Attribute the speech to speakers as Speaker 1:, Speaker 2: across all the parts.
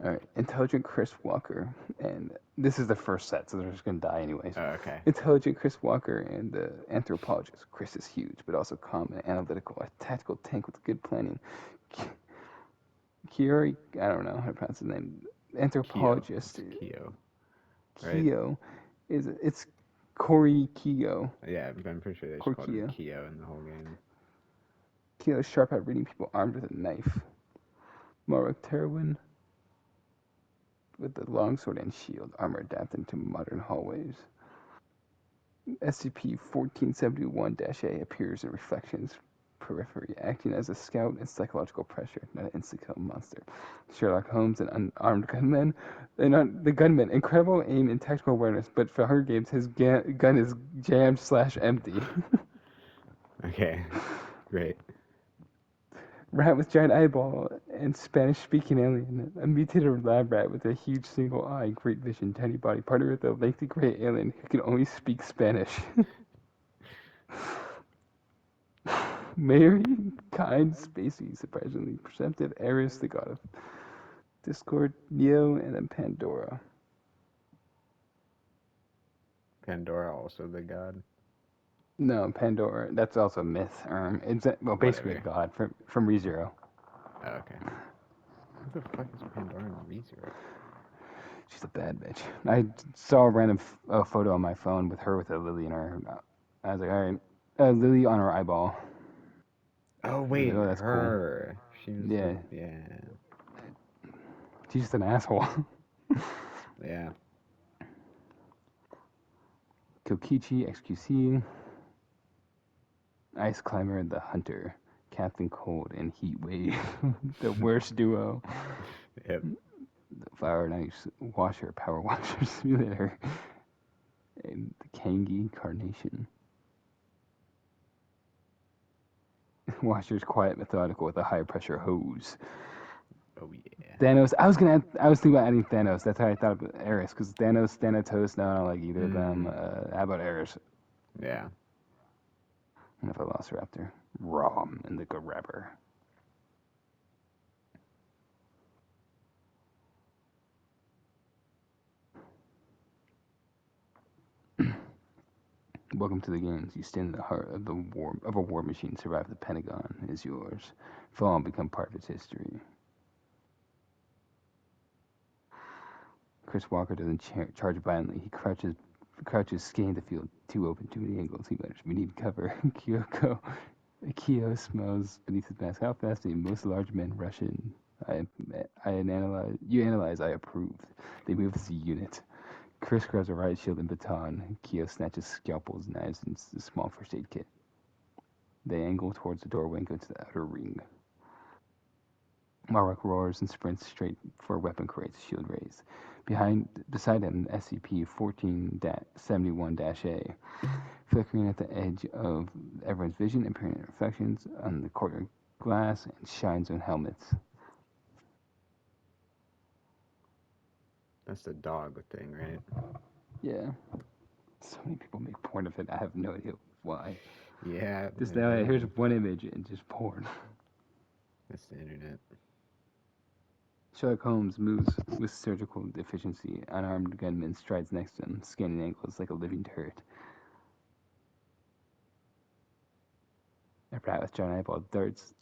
Speaker 1: All right, intelligent Chris Walker, and this is the first set, so they're just gonna die anyways.
Speaker 2: Oh, okay.
Speaker 1: Intelligent Chris Walker and the anthropologist. Chris is huge, but also calm and analytical. A tactical tank with good planning. Kiori, I don't know how to pronounce his name.
Speaker 2: Kyo.
Speaker 1: Anthropologist.
Speaker 2: It's Kyo, right?
Speaker 1: Kyo, it's Corey Kyo.
Speaker 2: Yeah, but I'm pretty sure they just
Speaker 1: Corey
Speaker 2: called him
Speaker 1: Kyo.
Speaker 2: Kyo in the whole game.
Speaker 1: Kyo is sharp at reading people armed with a knife. Marek Terwin with the longsword and shield, armor adapted to modern hallways. SCP-1471-A appears in Reflection's periphery, acting as a scout and psychological pressure, not an insta-kill monster. Sherlock Holmes, an unarmed gunman. The gunman, incredible aim and tactical awareness, but for Hunger Games, his gun is jammed/empty.
Speaker 2: Okay, great.
Speaker 1: Rat with giant eyeball and Spanish-speaking alien. A mutated lab rat with a huge single eye, great vision, tiny body, partnered with a lengthy gray alien who can only speak Spanish. Mary, kind, spacey, surprisingly perceptive, Ares, the god of discord, Neo, and then Pandora.
Speaker 2: Pandora, also the god.
Speaker 1: No, Pandora. That's also a myth. It's basically a
Speaker 2: Whatever.
Speaker 1: god from ReZero.
Speaker 2: Oh, okay. Who the fuck is Pandora and ReZero?
Speaker 1: She's a bad bitch. I saw a random photo on my phone with her with a lily in her. I was like, all right, a lily on her eyeball.
Speaker 2: Oh
Speaker 1: I was like,
Speaker 2: wait,
Speaker 1: oh, that's cool.
Speaker 2: her. She was
Speaker 1: Yeah,
Speaker 2: the yeah
Speaker 1: she's just an asshole.
Speaker 2: yeah.
Speaker 1: Kokichi, XQC, Ice Climber, and the Hunter. Captain Cold and Heat Wave, the worst duo.
Speaker 2: Yep.
Speaker 1: The Flower and Ice Washer, Power Washer Simulator, and the Kangi Carnation. Washer's quiet, methodical with a high pressure hose.
Speaker 2: Oh yeah.
Speaker 1: Thanos. I was thinking about adding Thanos. That's how I thought of Ares, because Thanos, Thanatos. No, I don't like either of them. How about Ares?
Speaker 2: Yeah.
Speaker 1: And a Velociraptor. Rom and the Grabber. Welcome to the games. You stand in the heart of a war machine. Survive the Pentagon is yours. Fall and become part of its history. Chris Walker doesn't charge violently. He crouches, scanning the field. Too open, too many angles. He mutters, "We need cover." Kyo smells beneath his mask. How fast do most large men rush in? I analyze. You analyze. I approve. They move as a unit. Chris grabs a riot shield and baton. Kyo snatches scalpels, knives, and a small first aid kit. They angle towards the doorway and go to the outer ring. Marek roars and sprints straight for weapon crates, shield raised. Beside him, SCP-1471-A, flickering at the edge of everyone's vision, appearing in reflections on the courtyard glass and shine zone helmets.
Speaker 2: That's the dog thing, right?
Speaker 1: Yeah. So many people make porn of it. I have no idea why.
Speaker 2: Yeah.
Speaker 1: Just
Speaker 2: I
Speaker 1: here's one image and just porn.
Speaker 2: That's the internet.
Speaker 1: Sherlock Holmes moves with surgical efficiency. Unarmed gunman strides next to him, scanning angles like a living turret. A rat with giant eyeball darts.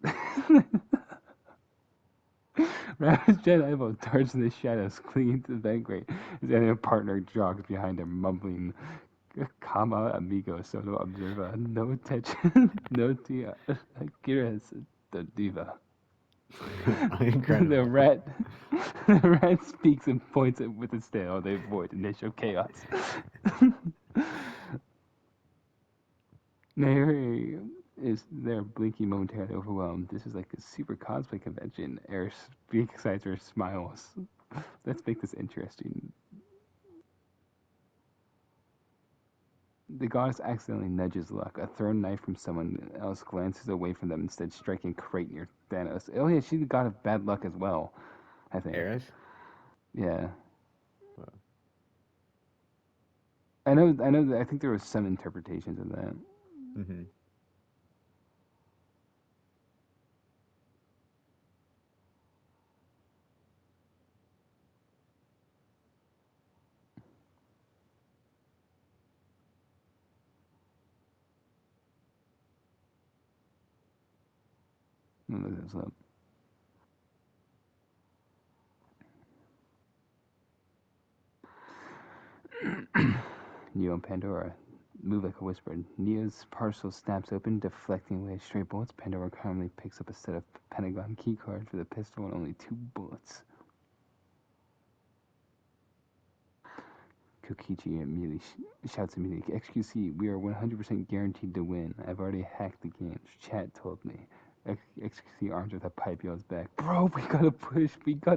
Speaker 1: Rat with giant eyeball darts in the shadows, clinging to the vent grate. His enemy partner jogs behind him, mumbling, "Kama amigo, solo observa, no tension, no tia, quieres the diva." The
Speaker 2: Incredible.
Speaker 1: rat, the rat speaks and points with its tail. They avoid initial chaos. Mary is there blinking momentarily overwhelmed. This is like a super cosplay convention. Air speaks, excites her, smiles. Let's make this interesting. The goddess accidentally nudges Luck. A thrown knife from someone else glances away from them, instead striking Crate near Thanos. Oh yeah, she's the god of bad luck as well, I think.
Speaker 2: Eris?
Speaker 1: Yeah.
Speaker 2: Well,
Speaker 1: I think there was some interpretations of that.
Speaker 2: mm-hmm.
Speaker 1: Let me look this up. Neo and Pandora move like a whisper. Neo's parcel snaps open, deflecting away stray bullets. Pandora calmly picks up a set of Pentagon key cards with a pistol and only 2 bullets. Kokichi immediately shouts immediately, XQC, we are 100% guaranteed to win. I've already hacked the game. Chat told me. XQC arms with a pipe yells back, bro, we gotta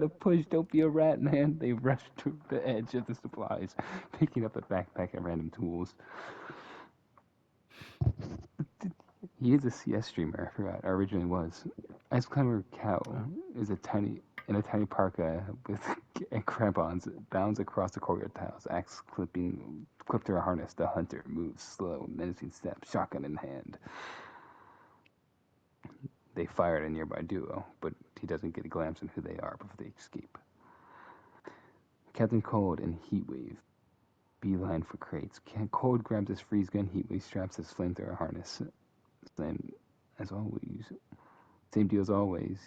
Speaker 1: push, don't be a rat, man. They rush to the edge of the supplies, picking up a backpack and random tools. He is a CS streamer, I forgot, or originally was. Ice Climber Cow is in a tiny parka with crampons, bounds across the courtyard tiles, axe clipped to a harness. The hunter moves slow, menacing steps, shotgun in hand. They fire at a nearby duo, but he doesn't get a glimpse on who they are before they escape. Captain Cold and Heatwave beeline for crates. Cold grabs his freeze gun, Heatwave straps his flamethrower harness. Same as always. Same deal as always.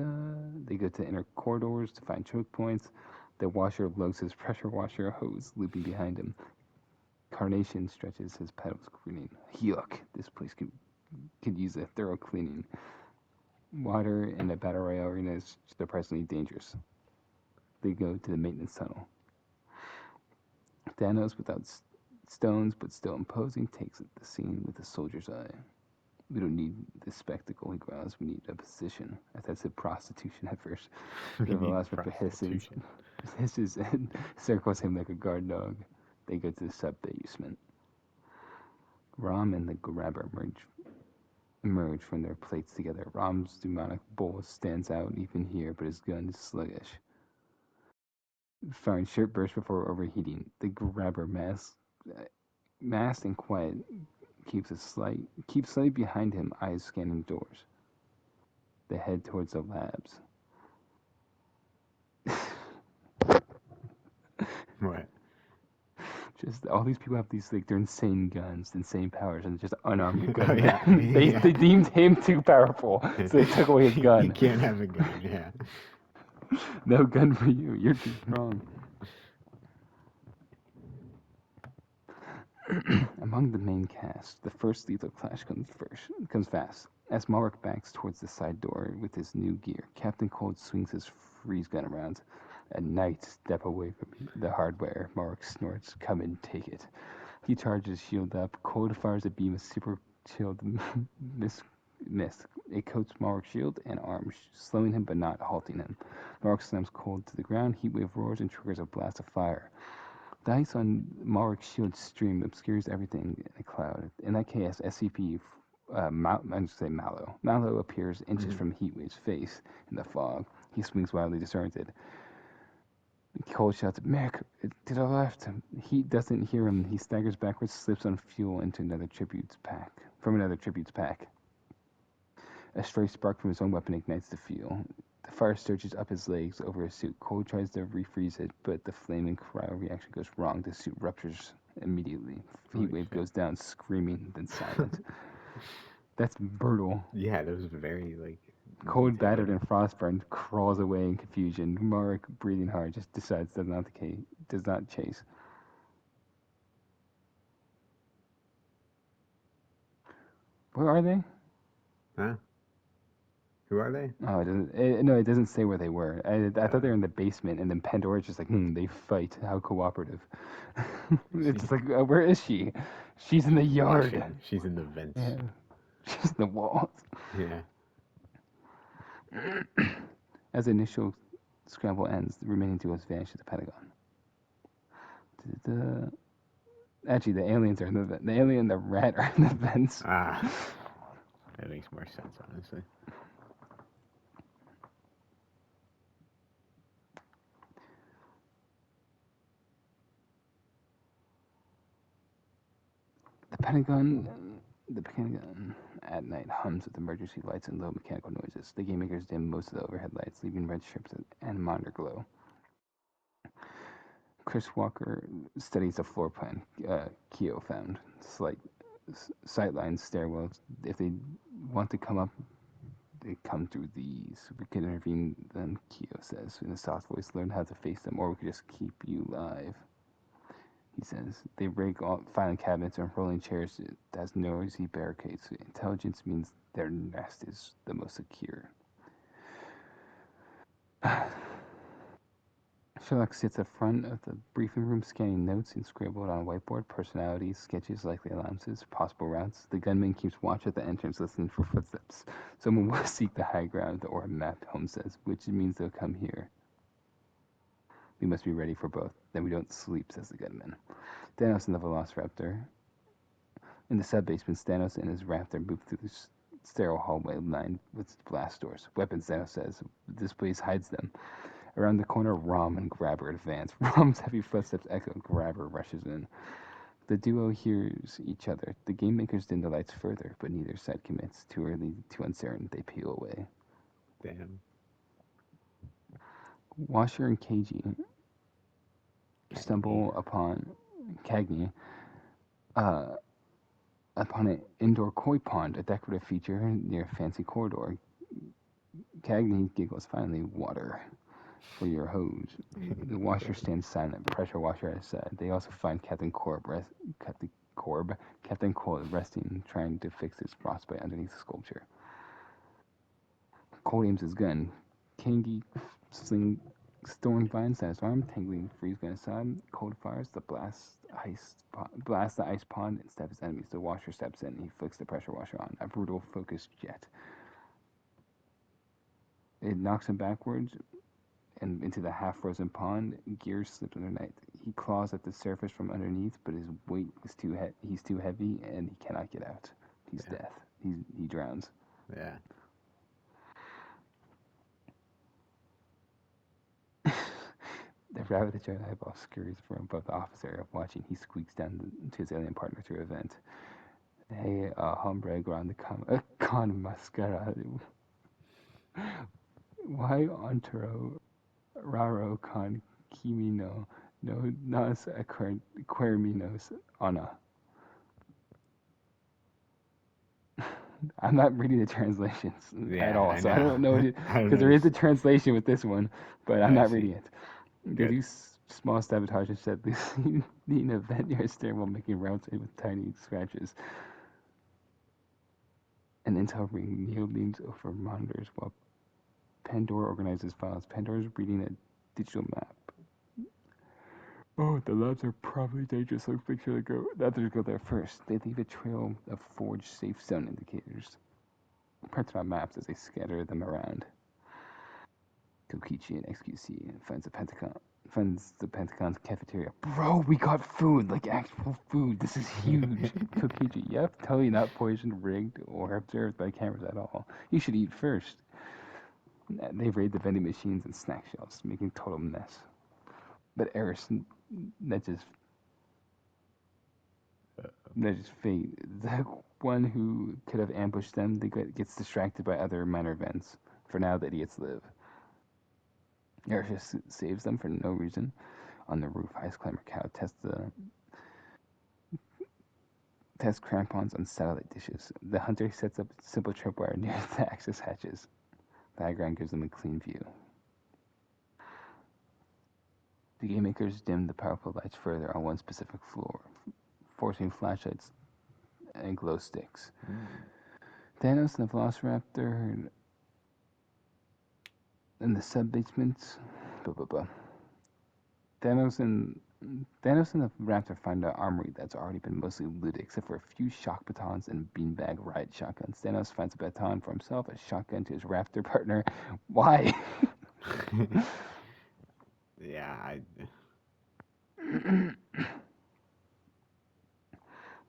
Speaker 1: They go to inner corridors to find choke points. The washer lugs his pressure washer hose looping behind him. Carnation stretches his pedals, grinning. Yuck, this place could use a thorough cleaning. Water in a battle royale arena is surprisingly dangerous. They go to the maintenance tunnel. Thanos, without stones but still imposing, takes the scene with a soldier's eye. We don't need this spectacle, he growls. We need a position. I thought I said prostitution at first. The velociraptor hisses and circles him like a guard dog. They go to the sub-basement. Rom and the grabber emerge from their plates together. Rom's demonic bowl stands out even here, but his gun is sluggish. Firing short bursts before overheating. The grabber masked and quiet, keeps slightly behind him, eyes scanning doors. They head towards the labs.
Speaker 2: What?
Speaker 1: Just all these people have these they're insane guns, insane powers, and just unarmed gun.
Speaker 2: Oh, yeah.
Speaker 1: They deemed him too powerful, so they took away his gun.
Speaker 2: You can't have a gun, yeah.
Speaker 1: No gun for you. You're too strong. Among the main cast, the first lethal clash comes fast. As Malric backs towards the side door with his new gear, Captain Cold swings his freeze gun around. A knight step away from the hardware. Malric snorts, come and take it. He charges shield up. Cold fires a beam of super shield miss. It coats Malric's shield and arm, slowing him but not halting him. Malric slams Cold to the ground. Heatwave roars and triggers a blast of fire. The ice on Malric's shield stream obscures everything in a cloud. In that case, SCP, Mallow appears inches from Heatwave's face in the fog. He swings wildly disoriented. Cold shouts, Merrick, to the left. He doesn't hear him. He staggers backwards, slips on fuel from another tribute's pack. A stray spark from his own weapon ignites the fuel. The fire surges up his legs over his suit. Cold tries to refreeze it, but the flaming cryo reaction goes wrong. The suit ruptures immediately. Heatwave goes down, screaming, then silent. That's brutal.
Speaker 2: Yeah, that was very,
Speaker 1: Cold, battered, and frostburned, crawls away in confusion. Malric, breathing hard, just decides does not chase. Where are they?
Speaker 2: Huh? Who are they?
Speaker 1: Oh, it doesn't say where they were. I thought they were in the basement, and then Pandora's just like, they fight. How cooperative. It's just like, where is she? She's in the yard.
Speaker 2: Watching. She's in the vents.
Speaker 1: Yeah. She's in the walls.
Speaker 2: Yeah.
Speaker 1: As the initial scramble ends, the remaining duos vanish at the Pentagon. Actually, the aliens are in the vents. The alien and the rat are in the vents.
Speaker 2: Ah. That makes more sense, honestly.
Speaker 1: The Pentagon at night hums with emergency lights and low mechanical noises. The game makers dim most of the overhead lights, leaving red strips and monitor glow. Chris Walker studies the floor plan Keo found. Sightlines, stairwells. If they want to come up, they come through these. We could intervene them, Kyo says in a soft voice. Learn how to face them, or we could just keep you alive. He says they break all filing cabinets and rolling chairs. That's noisy barricades. Intelligence means their nest is the most secure. Sherlock sits at front of the briefing room, scanning notes and scribbled on a whiteboard, personalities, sketches, likely allowances, possible routes. The gunman keeps watch at the entrance, listening for footsteps. Someone will seek the high ground, or map, Holmes says, which means they'll come here. We must be ready for both. Then we don't sleep, says the gunman. Thanos and the Velociraptor. In the sub-basement, Thanos and his raptor move through the sterile hallway lined with blast doors. Weapons, Thanos says. This place hides them. Around the corner, Rom and Grabber advance. Rom's heavy footsteps echo. Grabber rushes in. The duo hears each other. The game makers dim the lights further, but neither side commits. Too early, too uncertain, they peel away.
Speaker 2: Damn.
Speaker 1: Washer and Keiji stumble upon Cagney upon an indoor koi pond, a decorative feature near a fancy corridor. Cagney giggles. Finally, water for your hose. The washer stands silent. Pressure washer at his side. They also find Captain Corb resting, trying to fix his frostbite underneath the sculpture. Cold aims his gun. Kangi sling thorn vines at his arm, tangling freeze gun aside. Cold fires the blast the ice pond instead of his enemies. The washer steps in. He flicks the pressure washer on. A brutal focused jet. It knocks him backwards and into the half-frozen pond. Gears slips underneath. He claws at the surface from underneath, but his weight is he's too heavy, and he cannot get out. He's death. He drowns.
Speaker 2: Yeah.
Speaker 1: The rabbit with the giant eyeball scurries from above the office area, watching. He squeaks down to his alien partner through a vent. Hey, hombre grande con mascara. Why ontero raro con kimi no nas aquerminos ana? I'm not reading the translations at all, so I don't know because there is a translation with this one, but I'm not reading it. They do small sabotage and set the event near a stairwell, making routes in with tiny scratches. An intel ring. Neo leans over monitors while Pandora organizes files. Pandora's reading a digital map. Oh, the labs are probably dangerous. Let's make sure the others go there first. They leave a trail of forged safe zone indicators printed on maps as they scatter them around. Kokichi and XQC finds the Pentagon's cafeteria. Bro, we got food, like actual food. This is huge. Kokichi, yep, totally not poisoned, rigged, or observed by cameras at all. You should eat first. They raid the vending machines and snack shelves, making a total mess. But Eris nudges fate. The one who could have ambushed them gets distracted by other minor events. For now, the idiots live. Eris just saves them for no reason. On the roof, Ice Climber Cow tests crampons on satellite dishes. The hunter sets up simple tripwire near the access hatches. The high ground gives them a clean view. The game makers dim the powerful lights further on one specific floor, forcing flashlights and glow sticks. Thanos and the Velociraptor in the sub-basements. Thanos and the Raptor find an armory that's already been mostly looted, except for a few shock batons and beanbag riot shotguns. Thanos finds a baton for himself, a shotgun to his Raptor partner. Why?
Speaker 2: Yeah,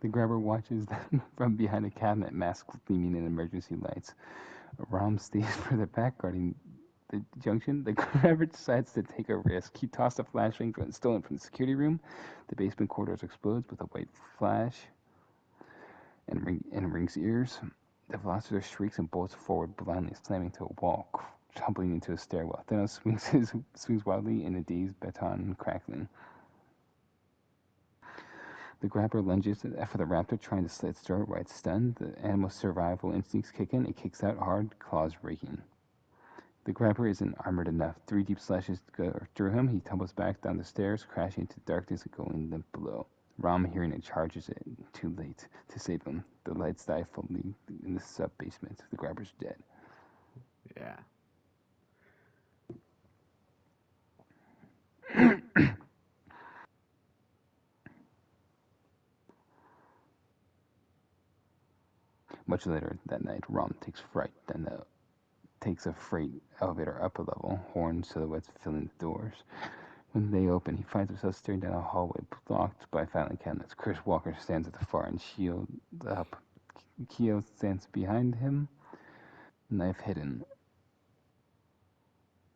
Speaker 1: The grabber watches them from behind a cabinet, mask gleaming in emergency lights. Rom stays further back, guarding the junction. The grabber decides to take a risk. He tossed a flashbang stolen from the security room. The basement corridors explodes with a white flash and rings ears. The Velociraptor shrieks and bolts forward, blindly slamming to a wall, tumbling into a stairwell. Thanos swings wildly in a dazed baton, crackling. The grabber lunges for the raptor, trying to slit its throat while it's stunned. The animal's survival instincts kick in. It kicks out hard, claws raking. The grabber isn't armored enough. 3 deep slashes go through him. He tumbles back down the stairs, crashing into darkness and going limp below. Rom, hearing it, charges it. Too late to save him. The lights die fully in the sub-basement. The grabber's dead.
Speaker 2: Yeah.
Speaker 1: Much later that night, Rom takes a freight elevator up a level, horn silhouettes filling the doors. When they open, he finds himself staring down a hallway blocked by filing cabinets. Chris Walker stands at the far end, shield up. Keo stands behind him, knife hidden.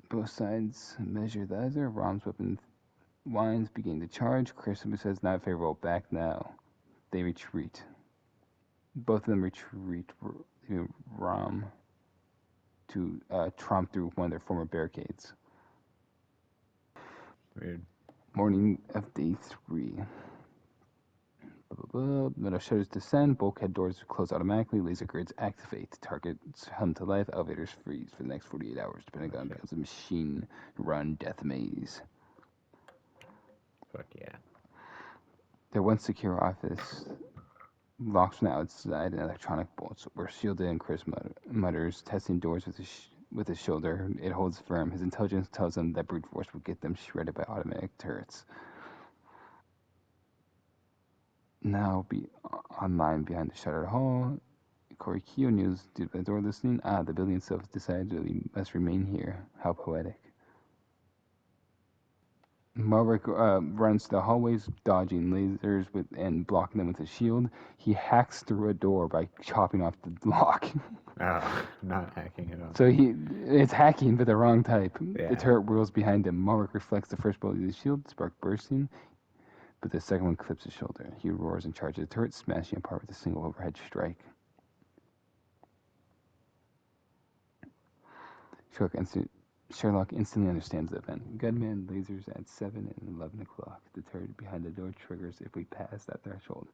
Speaker 1: Both sides measure the other. Rom's weapon whines, beginning to charge. Chris says, "Not favorable. Back now." They retreat. Both of them retreat. Rom to tromp through one of their former barricades.
Speaker 2: Weird.
Speaker 1: Morning of day 3. Metal shutters descend, bulkhead doors close automatically, laser grids activate, targets hum to life, elevators freeze for the next 48 hours. Pentagon builds a machine-run death maze.
Speaker 2: Fuck yeah.
Speaker 1: Their once secure office locks from the outside and electronic bolts. We're shielded, and Chris mutters, testing doors with his shoulder. It holds firm. His intelligence tells him that brute force will get them shredded by automatic turrets. Now be online behind the shuttered hall. Corey Keo news due to the door listening. The building itself decided that we must remain here. How poetic. Malric runs the hallways, dodging lasers and blocking them with his shield. He hacks through a door by chopping off the lock.
Speaker 2: Oh, not hacking at all.
Speaker 1: So it's hacking, but the wrong type.
Speaker 2: Yeah.
Speaker 1: The turret whirls behind him. Malric reflects the first bullet of his shield, spark bursting, but the second one clips his shoulder. He roars and charges the turret, smashing apart with a single overhead strike. Sherlock instantly understands the event. Gunman lasers at 7 and 11 o'clock. The turret behind the door triggers if we pass that threshold.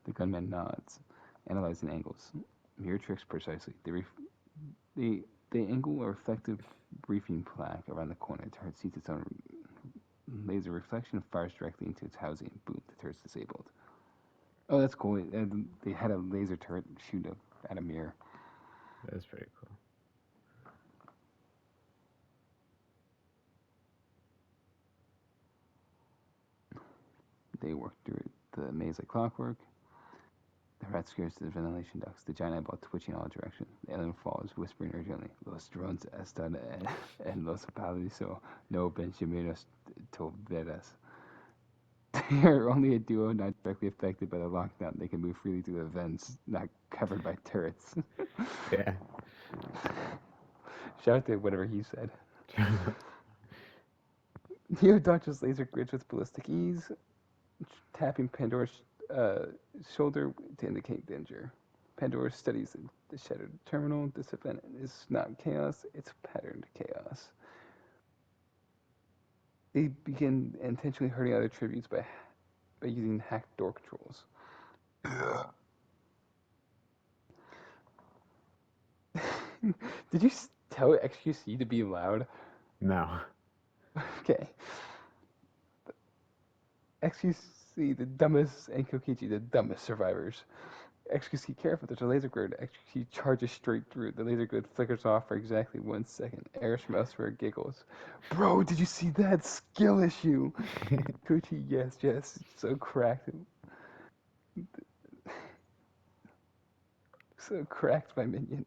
Speaker 1: The gunman nods, analyzing angles. Mirror tricks precisely. They angle a reflective briefing plaque around the corner. The turret sees its own laser reflection and fires directly into its housing. Boom, the turret's disabled. Oh, that's cool. They had a laser turret shoot at a mirror.
Speaker 2: That's pretty cool.
Speaker 1: They work through the maze like clockwork. The rat scares to the ventilation ducts, the giant eyeball twitching in all directions. The alien falls, whispering urgently, "Los drones están en los paradiso. No benjaminos to veras." They are only a duo not directly affected by the lockdown. They can move freely through the vents, not covered by turrets.
Speaker 2: Yeah.
Speaker 1: Shout out to whatever he said. Neo dodges laser grids with ballistic ease, tapping Pandora's shoulder to indicate danger. Pandora studies the shattered terminal. This event is not chaos, it's patterned chaos. They begin intentionally hurting other tributes by using hacked door controls. Did you tell XQC to be loud?
Speaker 2: No.
Speaker 1: Okay. XQC, the dumbest, and Kokichi, the dumbest survivors. XQC, careful, there's a laser grid. XQC charges straight through. The laser grid flickers off for exactly 1 second. Eris from elsewhere giggles. "Bro, did you see that skill issue?" Koichi, yes. So cracked. So cracked, my minion.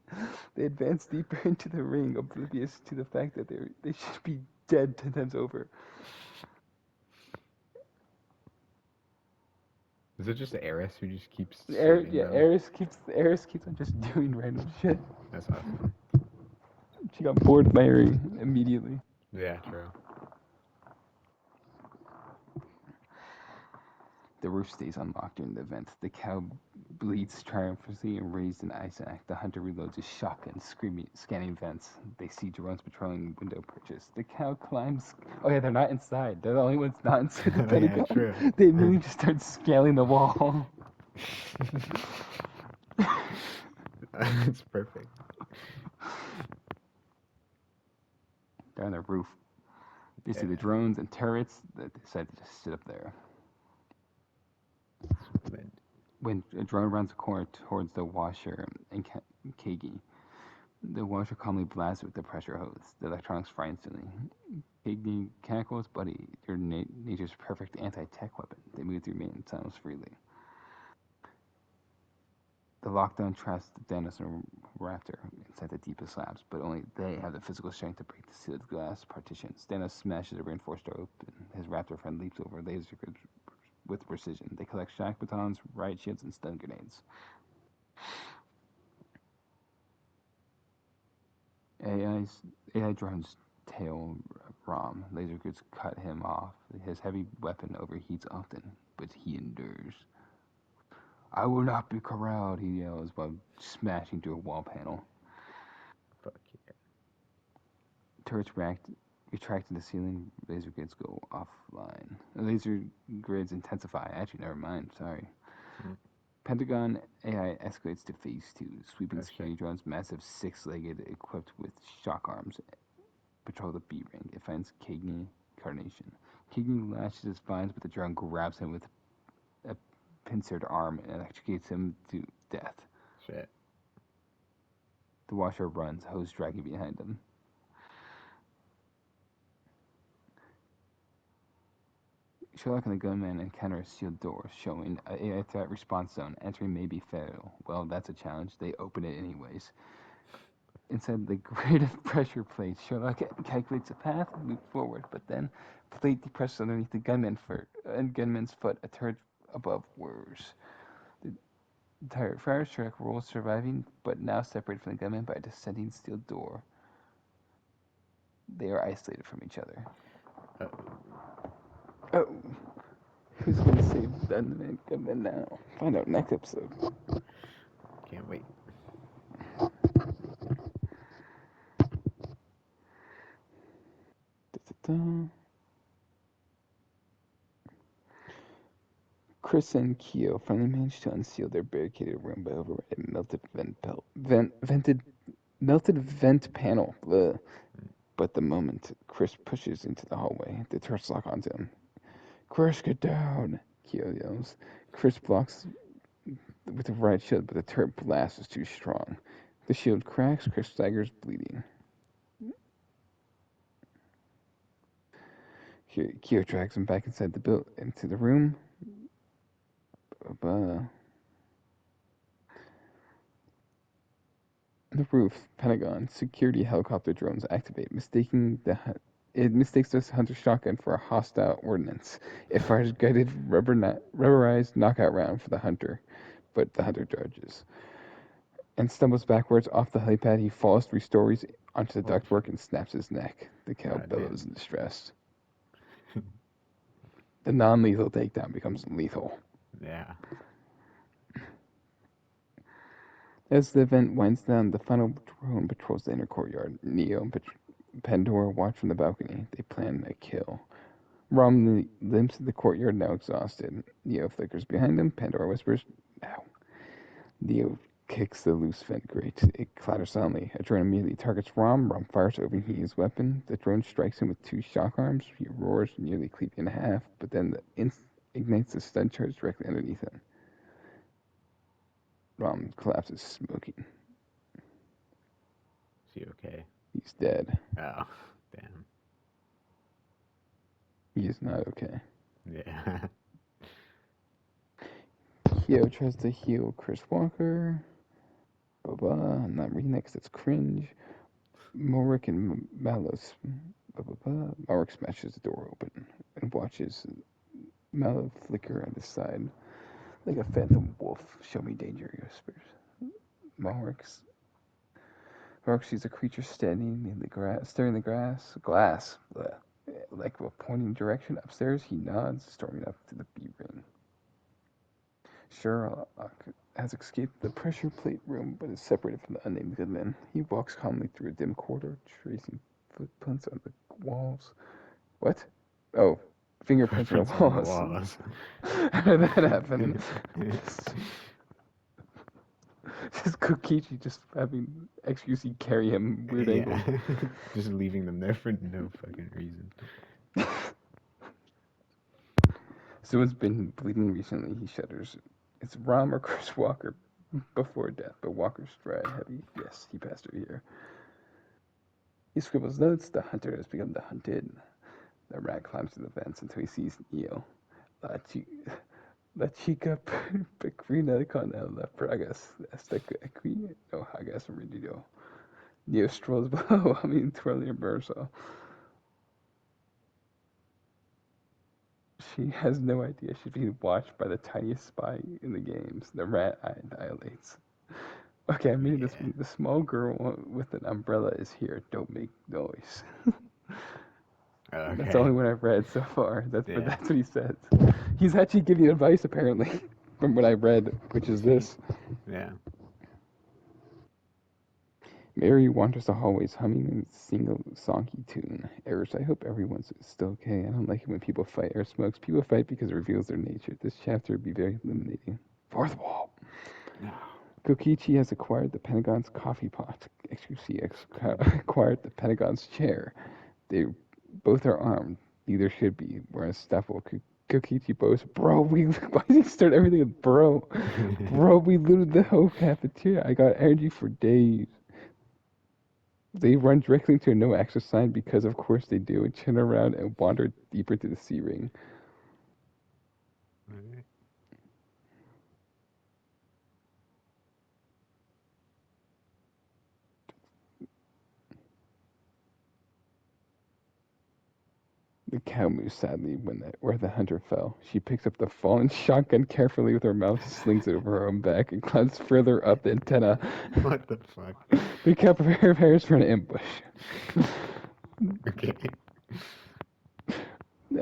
Speaker 1: They advance deeper into the ring, oblivious to the fact that they should be dead 10 times over.
Speaker 2: Is it just Eris who just keeps
Speaker 1: Eris keeps on just doing random shit.
Speaker 2: That's awesome.
Speaker 1: She got bored of Mary immediately.
Speaker 2: Yeah, true.
Speaker 1: The roof stays unlocked during the event. The cow bleats triumphantly and raised an ice axe. The hunter reloads his shotgun, screaming, scanning vents. They see drones patrolling window perches. The cow climbs. Oh yeah, they're not inside. They're the only ones not inside the
Speaker 2: Oh, yeah,
Speaker 1: Pentagon.
Speaker 2: true.
Speaker 1: They immediately just start scaling the wall.
Speaker 2: It's perfect.
Speaker 1: They're on the roof. They see the
Speaker 2: Yeah.
Speaker 1: drones and turrets that decide to just sit up there.
Speaker 2: Then-
Speaker 1: When a drone runs a corner towards the washer and Kagi, the washer calmly blasts with the pressure hose. The electronics fry instantly. Kagi cackles, buddy, your nature's perfect anti-tech weapon. They move through main tunnels freely. The lockdown traps Thanos and Raptor inside the deepest labs, but only they have the physical strength to break the sealed glass partitions. Thanos smashes a reinforced door open. His Raptor friend leaps over laser grids with precision. They collect shock batons, riot shields, and stun grenades. AI drone's tail Rom. Laser grids cut him off. His heavy weapon overheats often, but he endures. I will not be corralled, he yells while smashing through a wall panel.
Speaker 2: Fuck yeah.
Speaker 1: Turrets retract to the ceiling. Laser grids go offline. Laser grids intensify. Actually, never mind. Sorry.
Speaker 2: Hmm.
Speaker 1: Pentagon AI escalates to phase 2. Sweeping
Speaker 2: Oh,
Speaker 1: security
Speaker 2: shit.
Speaker 1: drones, massive six-legged, equipped with shock arms, patrol the B ring. It finds Kagni Carnation. Kagni lashes his vines, but the drone grabs him with a pincered arm and electrocutes him to death.
Speaker 2: Shit.
Speaker 1: The washer runs, hose dragging behind him. Sherlock and the gunman encounter a sealed door, showing an AI threat response zone. Entering may be fatal. Well, that's a challenge. They open it anyways. Inside the grate of pressure plates, Sherlock calculates a path and moves forward, but then plate depresses underneath the gunman's foot. A turret above whirs. The entire fire Sherlock rolls, surviving, but now separated from the gunman by a descending steel door. They are isolated from each other.
Speaker 2: Uh,
Speaker 1: Oh, who's gonna save the gunman now? Find out next episode.
Speaker 2: Can't wait.
Speaker 1: Da-da-da. Chris and Keo finally managed to unseal their barricaded room by overriding melted vent panel. Bleh. But the moment Chris pushes into the hallway, the turrets lock onto him. Chris, get down! Keo yells. Chris blocks with the right shield, but the turret blast is too strong. The shield cracks. Chris staggers, bleeding. Keo drags him back inside into the room. The roof, Pentagon, security helicopter drones activate, it mistakes this hunter shotgun for a hostile ordnance. It fires guided rubberized knockout round for the hunter, but the hunter dodges and stumbles backwards off the helipad. He falls 3 stories onto the
Speaker 2: Oh,
Speaker 1: ductwork and snaps his neck. The cow
Speaker 2: God
Speaker 1: bellows
Speaker 2: damn.
Speaker 1: in distress. The non-lethal takedown becomes lethal.
Speaker 2: Yeah.
Speaker 1: As the event winds down, the final drone patrols the inner courtyard. Neo and Pandora watch from the balcony. They plan a kill. Rom limps to the courtyard, now exhausted. Neo flickers behind him. Pandora whispers, "Now." Neo kicks the loose vent grate. It clatters soundly. A drone immediately targets Rom. Rom fires to overheat his weapon. The drone strikes him with 2 shock arms. He roars, nearly cleaving in half, but then ignites the stun charge directly underneath him. Rom collapses, smoking.
Speaker 2: Is he okay?
Speaker 1: He's dead.
Speaker 2: Oh, damn.
Speaker 1: He is not okay.
Speaker 2: Yeah.
Speaker 1: Keo tries to heal Chris Walker. Blah blah. I'm not reading that 'cause it's cringe. Morik and Malus. Blah blah blah. Morik smashes the door open and watches Mallow flicker at his side like a phantom wolf. Show me danger, he whispers. Morik sees a creature standing in the grass, staring in the glass. Blah. Like a pointing direction upstairs, he nods, storming up to the B ring. Sherlock has escaped the pressure plate room, but is separated from the unnamed gunman. He walks calmly through a dim corridor, tracing footprints on the walls. What? Oh, fingerprints on the
Speaker 2: Footprints on the
Speaker 1: walls.
Speaker 2: walls.
Speaker 1: How did that happen? Just Kokichi just having XQC carry him weird
Speaker 2: Yeah.
Speaker 1: angle.
Speaker 2: Just leaving them there for no fucking reason.
Speaker 1: Someone's been bleeding recently, he shudders. It's Rom or Chris Walker before death, but Walker's dry, heavy. Yes, he passed over here. He scribbles notes. The hunter has become the hunted. The rat climbs through the vents until he sees Neo. La chica pequeña con las bragas está aquí. No hagas ruido. Neo strolls below, humming twirling a morsel. She has no idea she's being watched by the tiniest spy in the games. The rat eye dilates. Okay, I mean, the small girl with an umbrella is here. Don't make noise.
Speaker 2: Okay.
Speaker 1: That's the only one I've read so far. But
Speaker 2: Yeah.
Speaker 1: that's what he says. He's actually giving advice, apparently, from what I read, which is this.
Speaker 2: Yeah.
Speaker 1: Mary wanders the hallways, humming and singing a songy tune. Eris, I hope everyone's still okay. I don't like it when people fight or smokes. People fight because it reveals their nature. This chapter would be very illuminating. Fourth wall.
Speaker 2: No.
Speaker 1: Kokichi has acquired the Pentagon's coffee pot. XQC acquired the Pentagon's chair. They both are armed. Neither should be. Whereas Staffel Kokichi boasts, bro, why did he start everything with bro? Bro, we looted the whole cafeteria. I got energy for days. They run directly into a no access sign because of course they do, and turn around and wander deeper to the sea ring.
Speaker 2: Okay.
Speaker 1: The cow moves sadly where the hunter fell. She picks up the fallen shotgun carefully with her mouth, slings it over her own back, and climbs further up the antenna.
Speaker 2: What the fuck?
Speaker 1: The cow prepares for an ambush.
Speaker 2: Okay.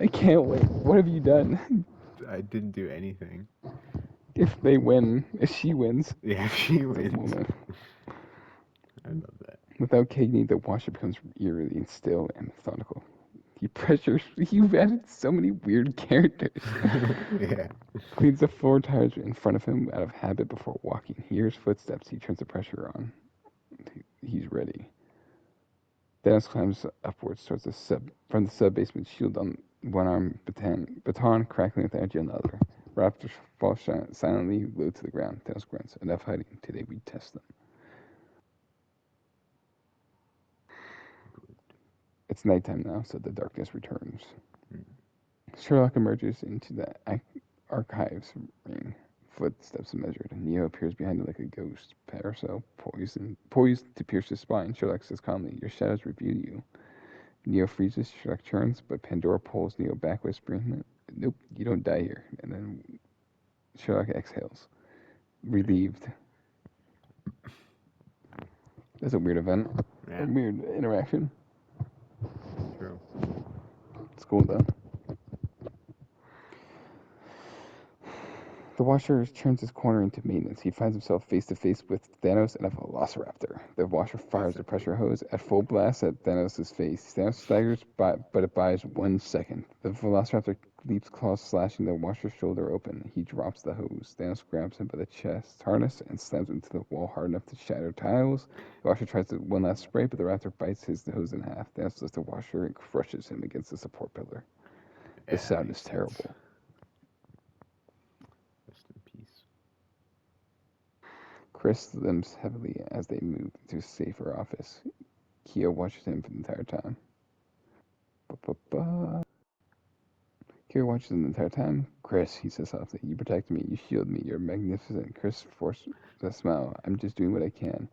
Speaker 1: I can't wait. What have you done?
Speaker 2: I didn't do anything.
Speaker 1: If they win, if she wins,
Speaker 2: Yeah, she
Speaker 1: the
Speaker 2: wins.
Speaker 1: woman.
Speaker 2: I love that.
Speaker 1: Without Cagney, the washer becomes eerily still and methodical. He pressures. You've added so many weird characters.
Speaker 2: Yeah.
Speaker 1: Cleans the floor tires in front of him out of habit before walking. He hears footsteps. He turns the pressure on. He's ready. Dennis climbs upwards towards from the sub-basement shield on one arm, baton crackling with energy on the other. Raptors fall silently low to the ground. Dennis grunts. Enough hiding. Today we test them. It's nighttime now, so the darkness returns. Sherlock emerges into the archives ring. Footsteps measured. Neo appears behind him like a ghost. Paracel poised to pierce his spine. Sherlock says calmly, "Your shadows review you." Neo freezes. Sherlock turns, but Pandora pulls Neo back, whispering, "Nope, you don't die here." And then Sherlock exhales, relieved. That's a weird event.
Speaker 2: Yeah.
Speaker 1: A weird interaction.
Speaker 2: True.
Speaker 1: It's cool though. The Washer turns his corner into maintenance. He finds himself face to face with Thanos and a Velociraptor. The Washer fires the pressure hose at full blast at Thanos' face. Thanos staggers, but it buys 1 second. The Velociraptor leaps, claws slashing the Washer's shoulder open. He drops the hose. Thanos grabs him by the chest harness and slams him into the wall hard enough to shatter tiles. The Washer tries one last spray, but the Raptor bites his hose in half. Thanos lifts the Washer and crushes him against the support pillar. The sound is terrible.
Speaker 2: Rest in peace.
Speaker 1: Chris limps heavily as they move to a safer office. Kyo watches him for the entire time. Kyo watches him the entire time. "Chris," he says softly, "you protect me, you shield me, you're magnificent." Chris forces a smile. "I'm just doing what I can."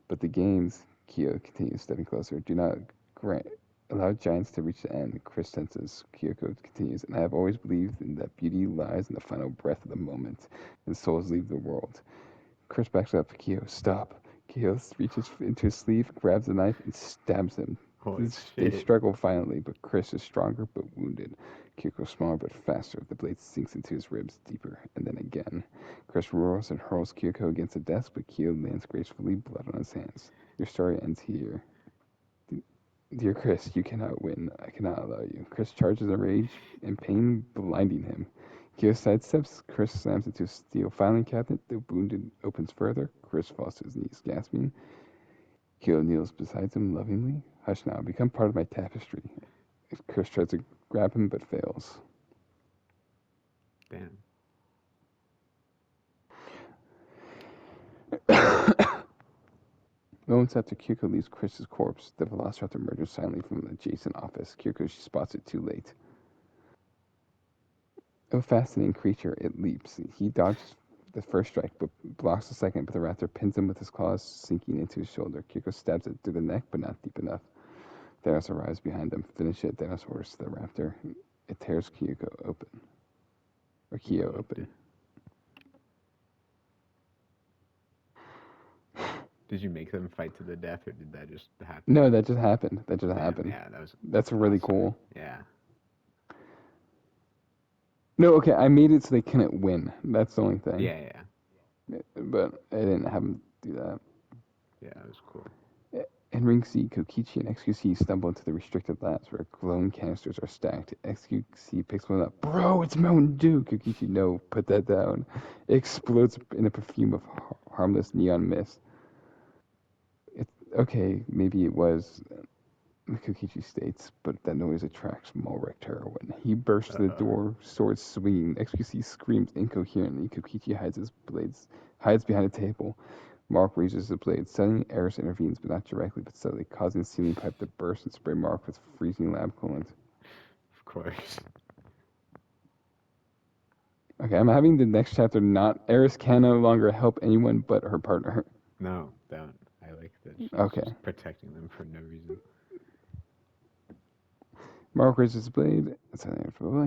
Speaker 1: "But the games," Kyo continues, stepping closer, "do not allow giants to reach the end." Chris senses. Kyoko continues, "And I have always believed in that beauty lies in the final breath of the moment, and souls leave the world." Chris backs up. "Kyo, stop." Kyo reaches into his sleeve, grabs the knife, and stabs him.
Speaker 2: Holy
Speaker 1: They
Speaker 2: shit.
Speaker 1: struggle violently, but Chris is stronger but wounded. Kyoko smaller but faster. The blade sinks into his ribs deeper, and then again. Chris roars and hurls Kyoko against the desk, but Kyo lands gracefully, blood on his hands. Your story ends here. Dear Chris, you cannot win. I cannot allow you. Chris charges in rage and pain, blinding him. Kyo sidesteps. Chris slams into a steel filing cabinet. The wounded opens further. Chris falls to his knees, gasping. Kyo kneels beside him lovingly. Hush now, become part of my tapestry. Chris tries to grab him but fails.
Speaker 2: Damn.
Speaker 1: Moments after Kyoko leaves Chris's corpse, the Velociraptor emerges silently from an adjacent office. Kyoko, she spots it too late. A fascinating creature, it leaps. He dodges the first strike, but blocks the second, but the raptor pins him with his claws, sinking into his shoulder. Kyoko stabs it through the neck, but not deep enough. Thanos arrives behind them. Finish it, Thanos orders to the raptor. It tears Kyoko open. Or Kyo open.
Speaker 2: Did you make them fight to the death, or did that just happen?
Speaker 1: No, that just happened.
Speaker 2: Damn,
Speaker 1: happened.
Speaker 2: Yeah,
Speaker 1: That's really
Speaker 2: awesome.
Speaker 1: cool.
Speaker 2: Yeah.
Speaker 1: No, okay, I made it so they couldn't win. That's the only thing.
Speaker 2: Yeah.
Speaker 1: But I didn't have them do that.
Speaker 2: Yeah, that was cool.
Speaker 1: In Ring C, Kokichi and XQC stumble into the restricted labs where glowing canisters are stacked. XQC picks one up. Bro, it's Mountain Dew! Kokichi, no, put that down. It explodes in a perfume of harmless neon mist. Okay, maybe it was, Kokichi states, but that noise attracts Malrek to heroin. He bursts through the door, sword swinging. XQC screams incoherently. Kokichi hides behind a table. Mark raises the blade. Suddenly, Eris intervenes, but not directly, but subtly, causing the ceiling pipe to burst and spray Mark with freezing lab coolant.
Speaker 2: Of course.
Speaker 1: Okay, I'm having the next chapter not... Eris can no longer help anyone but her partner.
Speaker 2: No, don't. I like that she's just protecting them for no reason.
Speaker 1: Mark raises his blade.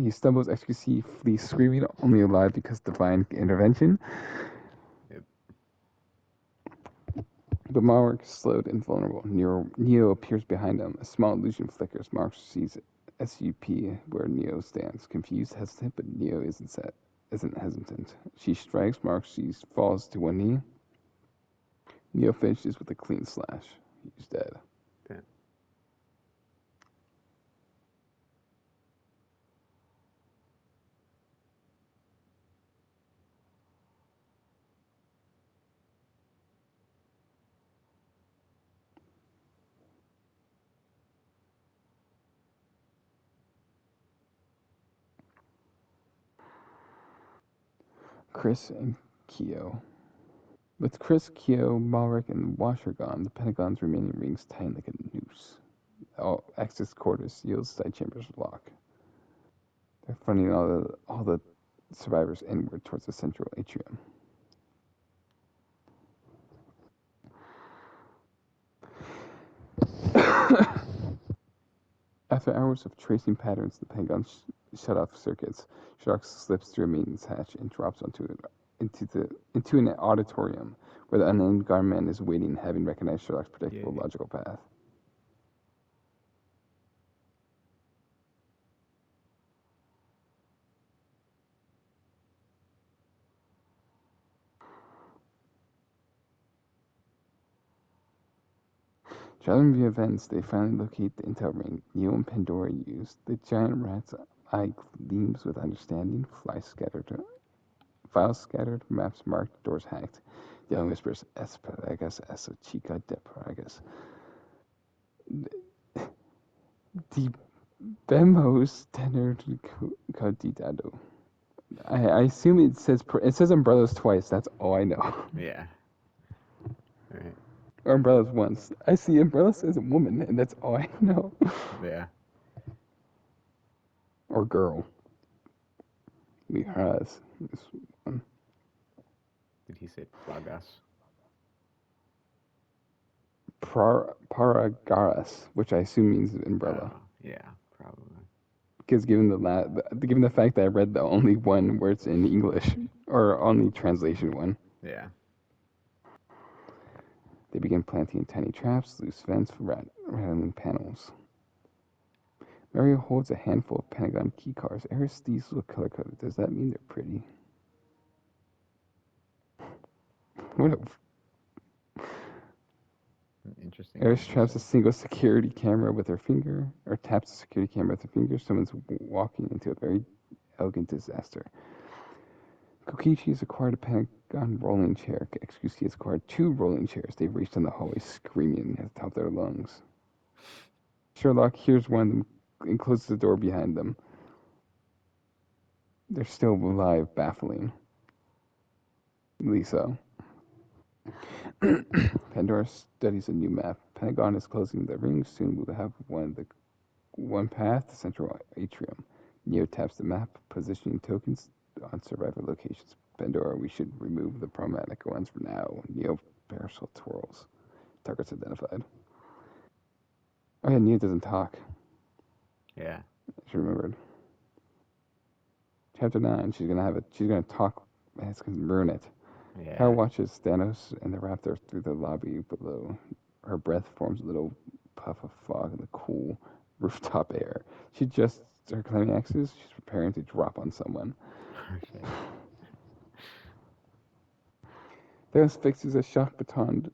Speaker 1: He stumbles. XQC flees screaming, only alive because of divine intervention.
Speaker 2: Yep.
Speaker 1: But Mark is slowed and vulnerable. Neo appears behind him. A small illusion flickers. Mark sees SUP where Neo stands. Confused, hesitant, but Neo isn't hesitant. She strikes. Mark falls to one knee. Neo finishes with a clean slash. He's dead.
Speaker 2: Damn.
Speaker 1: Chris and Kyo. With Chris, Kyo, Malrek, and Washer gone, the Pentagon's remaining rings tighten like a noose. All access quarters sealed, side chambers lock. They're funneling all the survivors inward towards the central atrium. After hours of tracing patterns, the Pentagon shut off circuits. Shark slips through a maintenance hatch and drops into an auditorium where the unnamed guardman is waiting, having recognized Sherlock's predictable logical path. Traveling via vents, they finally locate the intel ring Neo and Pandora used. The giant rat's eye gleams with understanding, files scattered, maps marked, doors hacked. The young whispers, Esperagas eso chica de Paragas. Debemos tener cuidado. I assume it says umbrellas twice. That's all I know.
Speaker 2: Yeah. All right.
Speaker 1: Or umbrellas once. I see umbrellas as a woman, and that's all I know.
Speaker 2: Yeah.
Speaker 1: Or girl. We has this one.
Speaker 2: Did he say plagas?
Speaker 1: Paragaras, which I assume means umbrella.
Speaker 2: Yeah, probably.
Speaker 1: Because given the fact that I read the only one where it's in English, or only translation one.
Speaker 2: Yeah.
Speaker 1: They begin planting tiny traps, loose vents, rattling panels. Mario holds a handful of Pentagon key cards. Eris, these look color coded. Does that mean they're pretty? What a...
Speaker 2: Interesting.
Speaker 1: Eris traps a single security camera with her finger, or taps a security camera with her finger. Someone's walking into a very elegant disaster. Kokichi has acquired a Pentagon rolling chair. XQC has acquired 2 rolling chairs. They've reached down the hallway screaming at the top of their lungs. Sherlock hears one of them and closes the door behind them. They're still alive, baffling. Lisa. Pandora studies a new map. Pentagon is closing the ring. Soon we will have one path to central atrium. Neo taps the map, positioning tokens on survivor locations. Pandora, we should remove the problematic ones for now. Neo parasol twirls. Targets identified. Oh yeah, Neo doesn't talk.
Speaker 2: Yeah.
Speaker 1: She remembered. Chapter 9. She's gonna talk. It's gonna ruin it.
Speaker 2: Yeah.
Speaker 1: Kara watches Thanos and the raptor through the lobby below. Her breath forms a little puff of fog in the cool rooftop air. She adjusts her climaxes. She's preparing to drop on someone.
Speaker 2: Okay.
Speaker 1: Thanos fixes a shock baton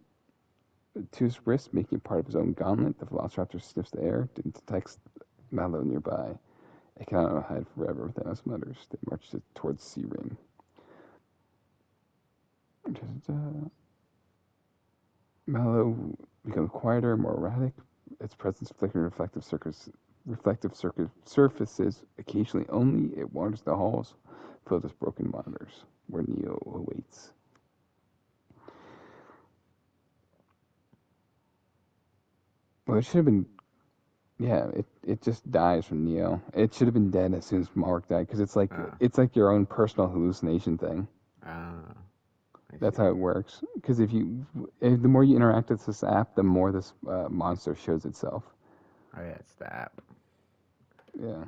Speaker 1: to his wrist, making it part of his own gauntlet. The Velociraptor sniffs the air and detects Mallow nearby. I cannot hide forever, Thanos mutters. They march towards C-Ring. Mallow becomes quieter, more erratic. Its presence flickering reflective surfaces. Occasionally only, it wanders the halls filled with broken monitors, where Neo awaits. Well, it should have been. Yeah, it just dies from Neo. It should have been dead as soon as Mark died, because it's like your own personal hallucination thing. That's how it works. Because if the more you interact with this app, the more this monster shows itself.
Speaker 2: Oh yeah, it's the app.
Speaker 1: Yeah.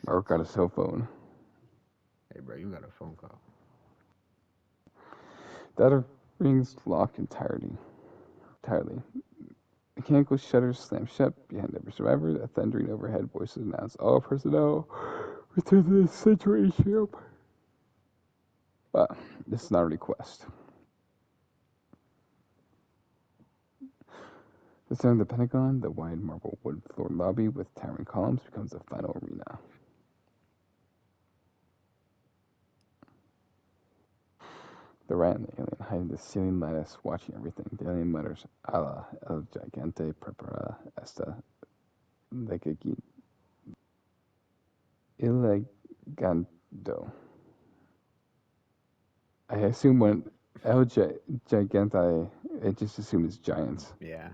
Speaker 1: Mark got a cell phone.
Speaker 2: Hey bro, you got a phone call.
Speaker 1: The other rings lock entirely. Mechanical shutters slam shut behind every survivor. A thundering overhead voices announce all personnel return to the central atrium. Well, this is not a request. The center of the Pentagon, the wide marble wood floored lobby with towering columns, becomes the final arena. The rat and the alien hide in the ceiling lattice, watching everything. The alien mutters, "Ala el gigante prepara esta ilegando." I assume when El Gigante, I just assume it's giants.
Speaker 2: Yeah.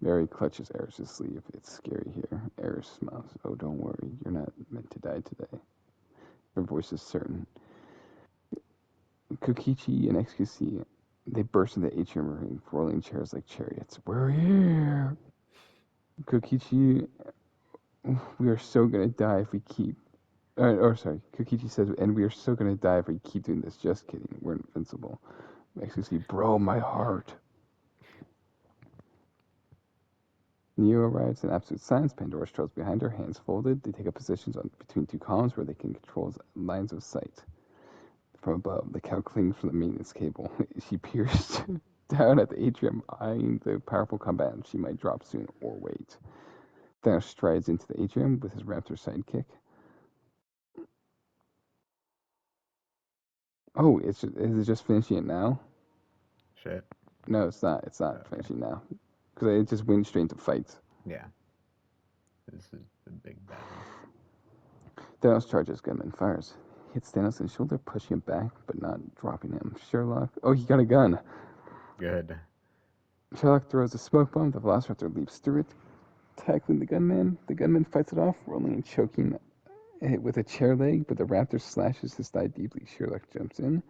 Speaker 1: Mary clutches Eris's sleeve. It's scary here. Eris smiles. Oh, don't worry. You're not meant to die today. Her voice is certain. Kokichi and XQC, they burst into the atrium ring, rolling chairs like chariots. We're here! Kokichi, we are so gonna die if we keep... Kokichi says, and we are so gonna die if we keep doing this. Just kidding. We're invincible. XQC, bro, my heart. Neo arrives in absolute silence. Pandora strolls behind her, hands folded. They take up positions between 2 columns where they can control lines of sight. From above, the cow clings from the maintenance cable. She peers down at the atrium, eyeing the powerful combatant. She might drop soon or wait. Thanos strides into the atrium with his raptor sidekick. Oh, is it just finishing it now?
Speaker 2: Shit.
Speaker 1: No, it's not. It's not finishing now. Because it just went straight into fights.
Speaker 2: Yeah. This is the big battle.
Speaker 1: Thanos charges, gunman fires. Hits Thanos in the shoulder, pushing him back, but not dropping him. Sherlock... Oh, he got a gun.
Speaker 2: Good.
Speaker 1: Sherlock throws a smoke bomb. The Velociraptor leaps through it, tackling the gunman. The gunman fights it off, rolling and choking it with a chair leg, but the raptor slashes his thigh deeply. Sherlock jumps in.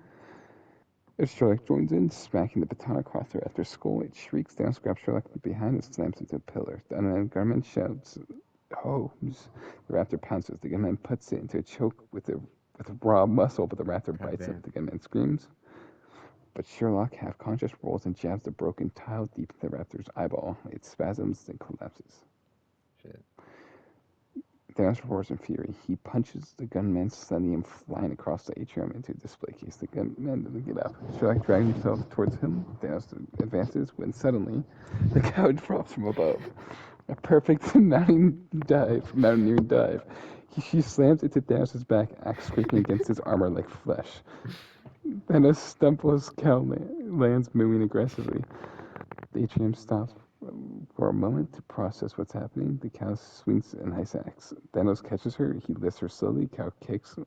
Speaker 1: Sherlock joins in, smacking the baton across the raptor's skull. It shrieks. Thanos grabs Sherlock from behind and slams into a pillar. The unarmed gunman shouts, "Holmes!" The raptor pounces. The gunman puts it into a choke with raw muscle, but the raptor bites it. The gunman screams. But Sherlock, half-conscious, rolls and jabs the broken tile deep in the raptor's eyeball. It spasms and collapses.
Speaker 2: Shit.
Speaker 1: Thanos roars in fury. He punches the gunman, sending him flying across the atrium into a display case. The gunman doesn't get up. Sherlock drags himself towards him. Thanos advances when suddenly the cow drops from above. A perfect mountaineering dive. She slams into Thanos' back, axe scraping against his armor like flesh. Thanos stumbles, cow lands, moving aggressively. The atrium stops for a moment to process what's happening. The cow swings an ice axe. Thanos catches her. He lifts her slowly. Cow kicks.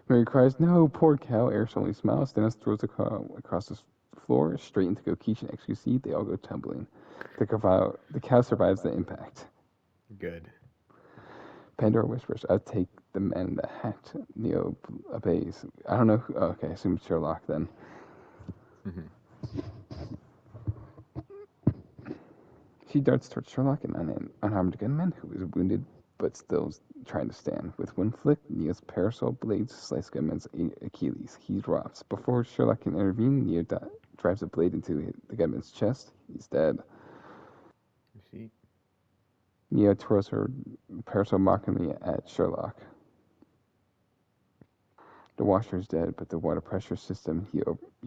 Speaker 1: Mary cries, "No, poor cow." Eris only smiles. Thanos throws the cow across the floor, straight into Kokichi and XQC. They all go tumbling. The cow survives the impact.
Speaker 2: Good.
Speaker 1: Pandora whispers, "I'll take the man in the hat." Neo obeys. I don't know who. Oh, okay, I assume Sherlock then.
Speaker 2: Mm-hmm.
Speaker 1: She darts towards Sherlock, an unarmed gunman who is wounded but still trying to stand. With one flick, Neo's parasol blades slice gunman's Achilles. He drops. Before Sherlock can intervene, Neo drives a blade into the gunman's chest. He's dead.
Speaker 2: You see?
Speaker 1: Neo twirls her parasol mockingly at Sherlock. The washer is dead, but the water pressure system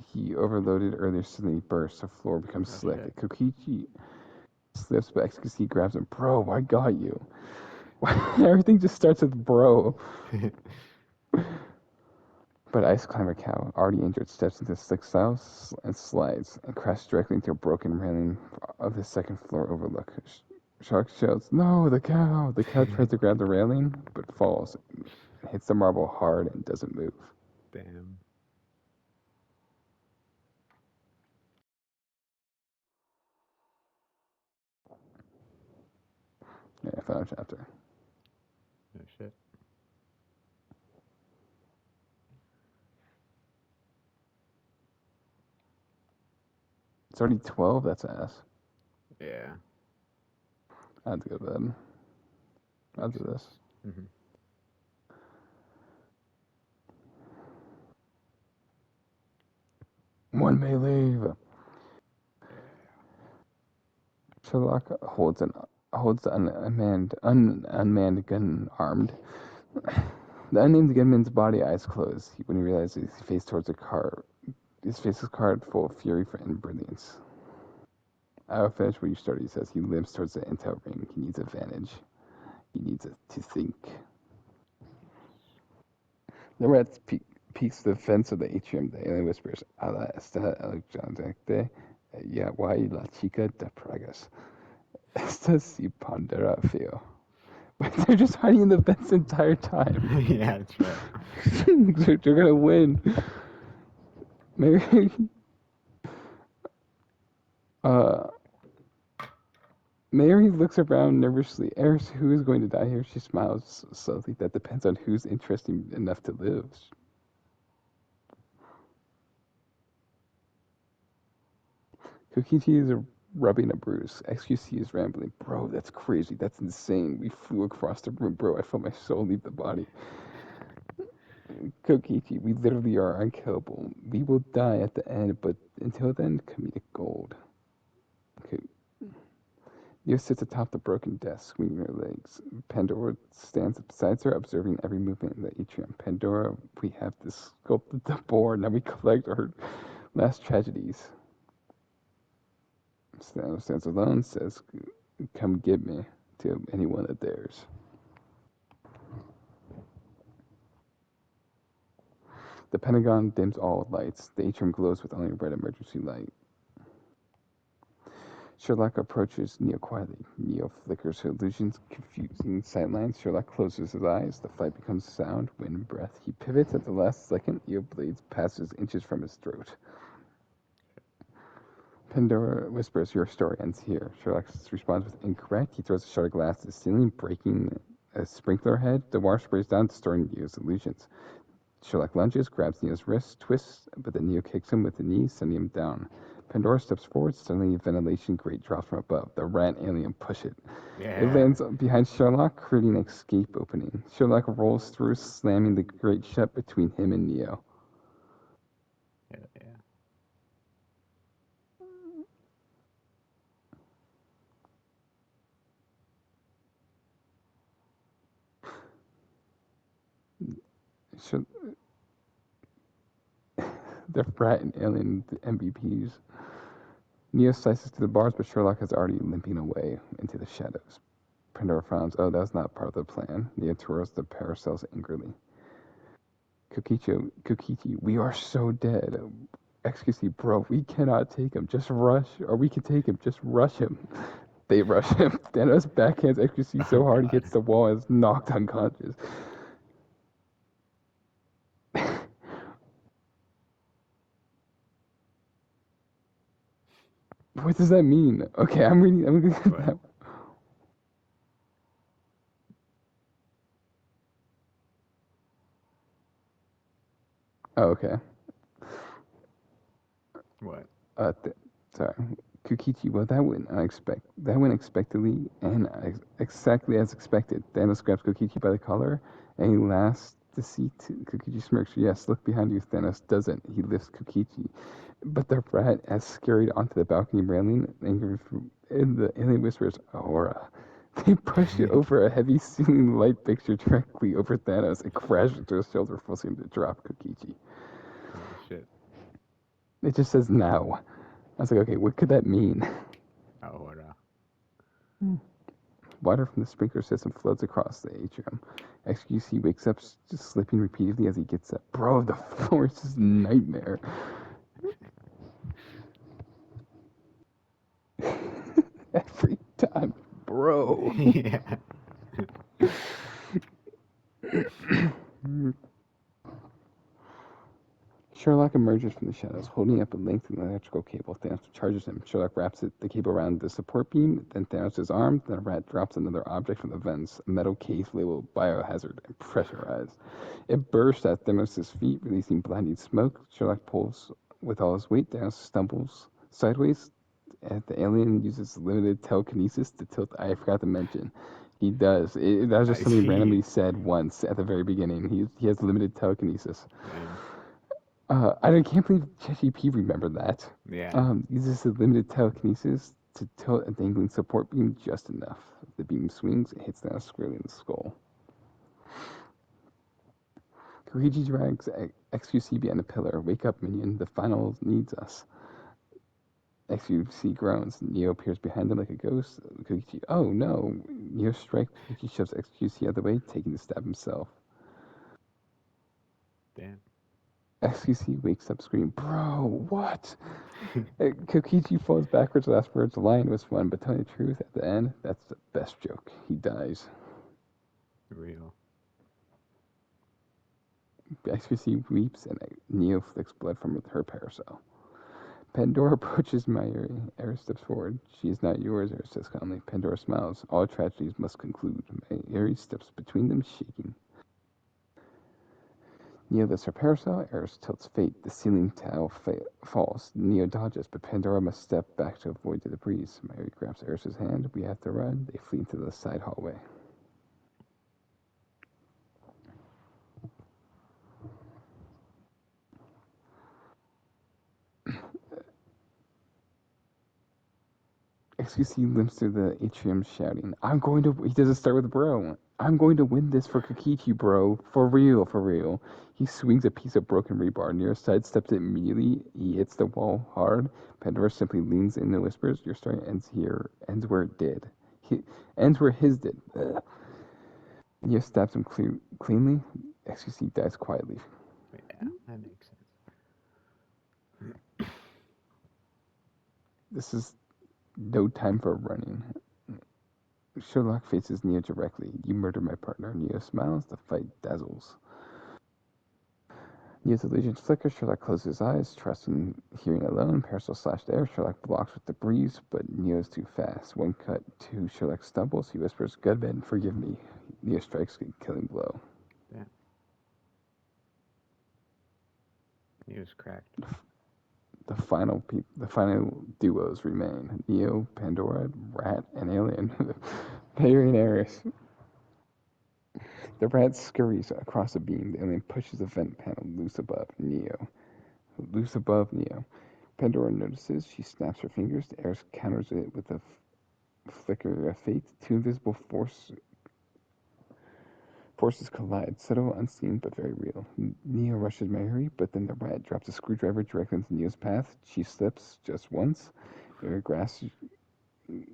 Speaker 1: he overloaded earlier suddenly bursts. The floor becomes slick.
Speaker 2: Shit.
Speaker 1: Kokichi slips, but XQC grabs him. "Bro, I got you." Everything just starts with bro. But Ice Climber Cow, already injured, steps into slick styles and slides and crashes directly into a broken railing of the second floor overlook. Shark shouts, "No, the cow!" The cow tries to grab the railing, but falls. It hits the marble hard and doesn't move.
Speaker 2: Damn.
Speaker 1: Yeah, final chapter.
Speaker 2: No shit.
Speaker 1: It's already 12? That's ass.
Speaker 2: Yeah.
Speaker 1: I have to go to bed. I'll do this.
Speaker 2: Mm-hmm.
Speaker 1: One may leave. Sherlock holds the unmanned gun armed. The unnamed gunman's body, eyes closed. When he realizes his face towards a car, his face is carved full of fury and brilliance. "I'll finish what you started," he says. He limps towards the intel ring. He needs advantage. He needs to think. The rat peeks the fence of the atrium. The alien whispers, "Ala esta electronante, ya guay la chica de Pragas. Esta si pondera feo." But they're just hiding in the fence the entire time.
Speaker 2: Yeah, that's right.
Speaker 1: They're gonna win. Mary, Mary looks around nervously. "Eris, who is going to die here?" She smiles slowly. "That depends on who's interesting enough to live." Kokichi is rubbing a bruise. XQC is rambling. "Bro, that's crazy. That's insane. We flew across the room, bro. I felt my soul leave the body." Kokichi, "We literally are unkillable. We will die at the end, but until then, comedic gold." Okay. Neo sits atop the broken desk, swinging her legs. Pandora stands beside her, observing every movement in the atrium. "Pandora, we have sculpted the board. Now we collect our last tragedies." Thanos stands alone, says, "Come get me," to anyone that dares. The Pentagon dims all lights. The atrium glows with only red emergency light. Sherlock approaches Neo quietly. Neo flickers her illusions, confusing sightlines. Sherlock closes his eyes. The fight becomes sound, wind, breath. He pivots at the last second. Neo blades passes inches from his throat. Pandora whispers, "Your story ends here." Sherlock responds with incorrect. He throws a shard of glass to the ceiling, breaking a sprinkler head. The water sprays down, destroying Neo's illusions. Sherlock lunges, grabs Neo's wrist, twists, but then Neo kicks him with the knee, sending him down. Pandora steps forward. Suddenly, a ventilation grate drops from above. The rat alien push it.
Speaker 2: Yeah.
Speaker 1: It lands behind Sherlock, creating an escape opening. Sherlock rolls through, slamming the grate shut between him and Neo.
Speaker 2: Yeah,
Speaker 1: Should they're rat and alien MVPs. Neo slices to the bars, but Sherlock is already limping away into the shadows. Pandora frowns. Oh, that's not part of the plan. Neo twirls the paracells angrily. Kokichi, we are so dead. Excuse me, bro, we cannot take him. Just rush, or we can take him. Just rush him. They rush him. Thanos backhands XQC so hard he hits the wall and is knocked unconscious. What does that mean? Okay, I'm reading that. Oh, okay.
Speaker 2: What?
Speaker 1: Sorry. Kukichi, well, that went unexpectedly and exactly as expected. Thanos grabs Kokichi by the collar and he laughs to see Kokichi smirks. Yes, look behind you. Thanos doesn't. He lifts Kokichi. But the rat has scurried onto the balcony railing and the alien whispers, Aura. They push it over a heavy ceiling light fixture directly over Thanos and crash into his shoulder, forcing him to drop Kokichi.
Speaker 2: Oh, shit.
Speaker 1: It just says now. I was like, okay, what could that mean?
Speaker 2: Ahora.
Speaker 1: Water from the sprinkler system floats across the atrium. XQC wakes up, just slipping repeatedly as he gets up. Bro, the floor is just a nightmare. Every time, bro.
Speaker 2: Yeah.
Speaker 1: Sherlock emerges from the shadows, holding up a lengthened electrical cable. Thanos charges him. Sherlock wraps the cable around the support beam, then Thanos' arm. Then a rat drops another object from the vents, a metal case labeled biohazard and pressurized. It bursts at Thanos' feet, releasing blinding smoke. Sherlock pulls with all his weight. Thanos stumbles sideways. And the alien uses limited telekinesis to tilt. I forgot to mention. He does. That was just something randomly said once at the very beginning. He has limited telekinesis.
Speaker 2: Dang.
Speaker 1: I can't believe ChatGPT remembered that.
Speaker 2: Yeah.
Speaker 1: Uses a limited telekinesis to tilt a dangling support beam just enough. The beam swings and hits Thanos squarely in the skull. Koichi drags XQC behind a pillar. Wake up, minion. The final needs us. XQC groans. Neo appears behind them like a ghost. Koichi, oh no. Neo strikes. Koichi shoves XQC out of the way, taking the stab himself.
Speaker 2: Damn.
Speaker 1: XQC wakes up screaming, bro, what? Kokichi falls backwards last words. The lion was fun, but telling the truth at the end, that's the best joke. He dies.
Speaker 2: Real.
Speaker 1: XQC weeps and Neo flicks blood from her parasol. Pandora approaches Mayuri. Eris steps forward. She is not yours, Eris says calmly. Pandora smiles. All tragedies must conclude. Mayuri steps between them, shaking. Neo lifts her parasol. Eris tilts fate. The ceiling tile falls. Neo dodges, but Pandora must step back to avoid the debris. Mayuri grabs Eris's hand. We have to run. They flee into the side hallway. XQC limps through the atrium shouting, he doesn't start with bro. I'm going to win this for Kokichi, bro. For real, for real. He swings a piece of broken rebar. Nero sidesteps it immediately. He hits the wall hard. Pandora simply leans in and whispers, your story ends here, ends where it did. Ends where his did. Ugh. Neo stabs him cleanly. XQC dies quietly.
Speaker 2: Yeah, that makes sense.
Speaker 1: This is no time for running. Sherlock faces Neo directly. You murdered my partner. Neo smiles. The fight dazzles. Neo's illusions flicker. Sherlock closes his eyes, trusting hearing alone. Parasol slashed air. Sherlock blocks with the breeze, but Neo's too fast. One cut, two. Sherlock stumbles. He whispers, Goodman, forgive me. Neo strikes a killing blow.
Speaker 2: Yeah. Neo's cracked.
Speaker 1: The final duos remain: Neo, Pandora, Rat, and Alien. Mayuri and Eris. The rat scurries across a beam. The alien pushes a vent panel loose above Neo. Pandora notices. She snaps her fingers. Eris counters it with a flicker of fate. Two invisible force Forces collide, subtle, unseen, but very real. Neo rushes Mary, but then the rat drops a screwdriver directly into Neo's path. She slips just once. Mary grasps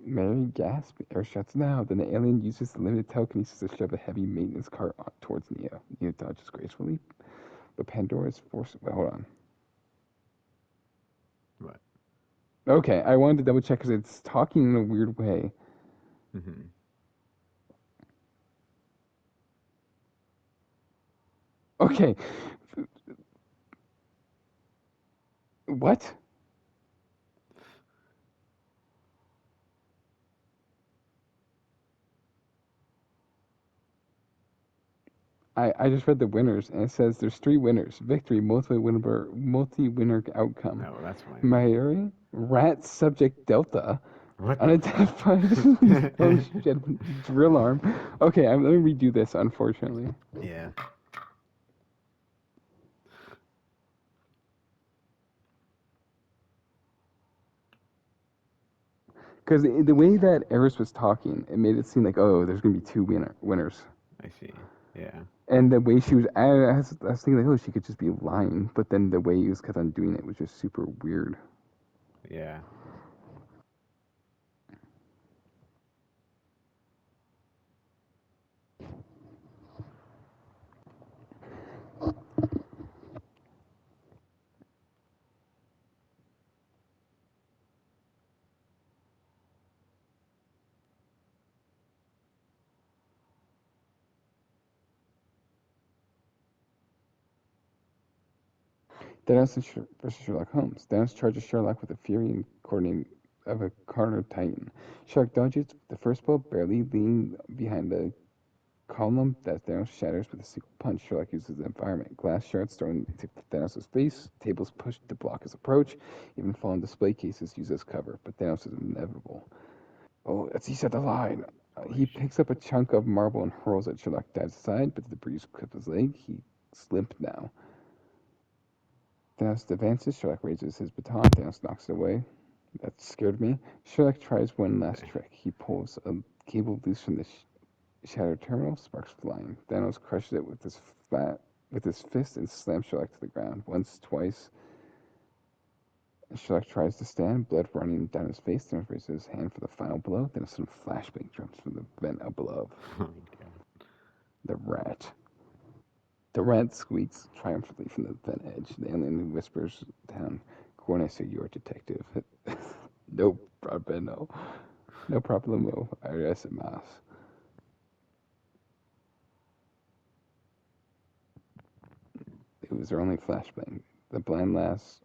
Speaker 1: Mary gasps, air shuts now. Then the alien uses the limited telekinesis to shove a heavy maintenance cart towards Neo. Neo dodges gracefully, but Pandora's force. Wait, hold on.
Speaker 2: What?
Speaker 1: Okay, I wanted to double check because it's talking in a weird way.
Speaker 2: Mm-hmm.
Speaker 1: Okay. What? I just read the winners, and it says there's 3 winners. Victory, multi-winner outcome.
Speaker 2: No, that's fine.
Speaker 1: Mary, rat subject Delta,
Speaker 2: What the
Speaker 1: unidentified drill arm. Okay, let me redo this, unfortunately.
Speaker 2: Yeah.
Speaker 1: Because the way that Eris was talking, it made it seem like, oh, there's going to be 2 winners.
Speaker 2: I see. Yeah.
Speaker 1: And the way she was, I was thinking, like, oh, she could just be lying. But then the way he was kept on doing it was just super weird.
Speaker 2: Yeah.
Speaker 1: Dennis versus Sherlock Holmes. Dennis charges Sherlock with the fury and coordinating of a Carter Titan. Sherlock dodges the first blow, barely leaning behind the column that Thanos shatters with a single punch. Sherlock uses the environment. Glass shards thrown into Thanos' face, tables pushed to block his approach, even fallen display cases used as cover. But Thanos is inevitable. Oh, as he said the line. He picks up a chunk of marble and hurls at Sherlock. Dives aside, but the debris clips his leg. He's limp now. Thanos advances. Sherlock raises his baton. Thanos knocks it away. That scared me. Sherlock tries one last trick. He pulls a cable loose from the shattered terminal, sparks flying. Thanos crushes it with his fist and slams Sherlock to the ground. Once, twice. Sherlock tries to stand, blood running down his face. Thanos raises his hand for the final blow. Then a sudden flashbang jumps from the vent above.
Speaker 2: Oh my god.
Speaker 1: The rat. The rat squeaks triumphantly from the vent edge. The alien whispers down, Cornesso, you're a detective. No problemo. No problemo. Arias más. It was their only flashbang. The blast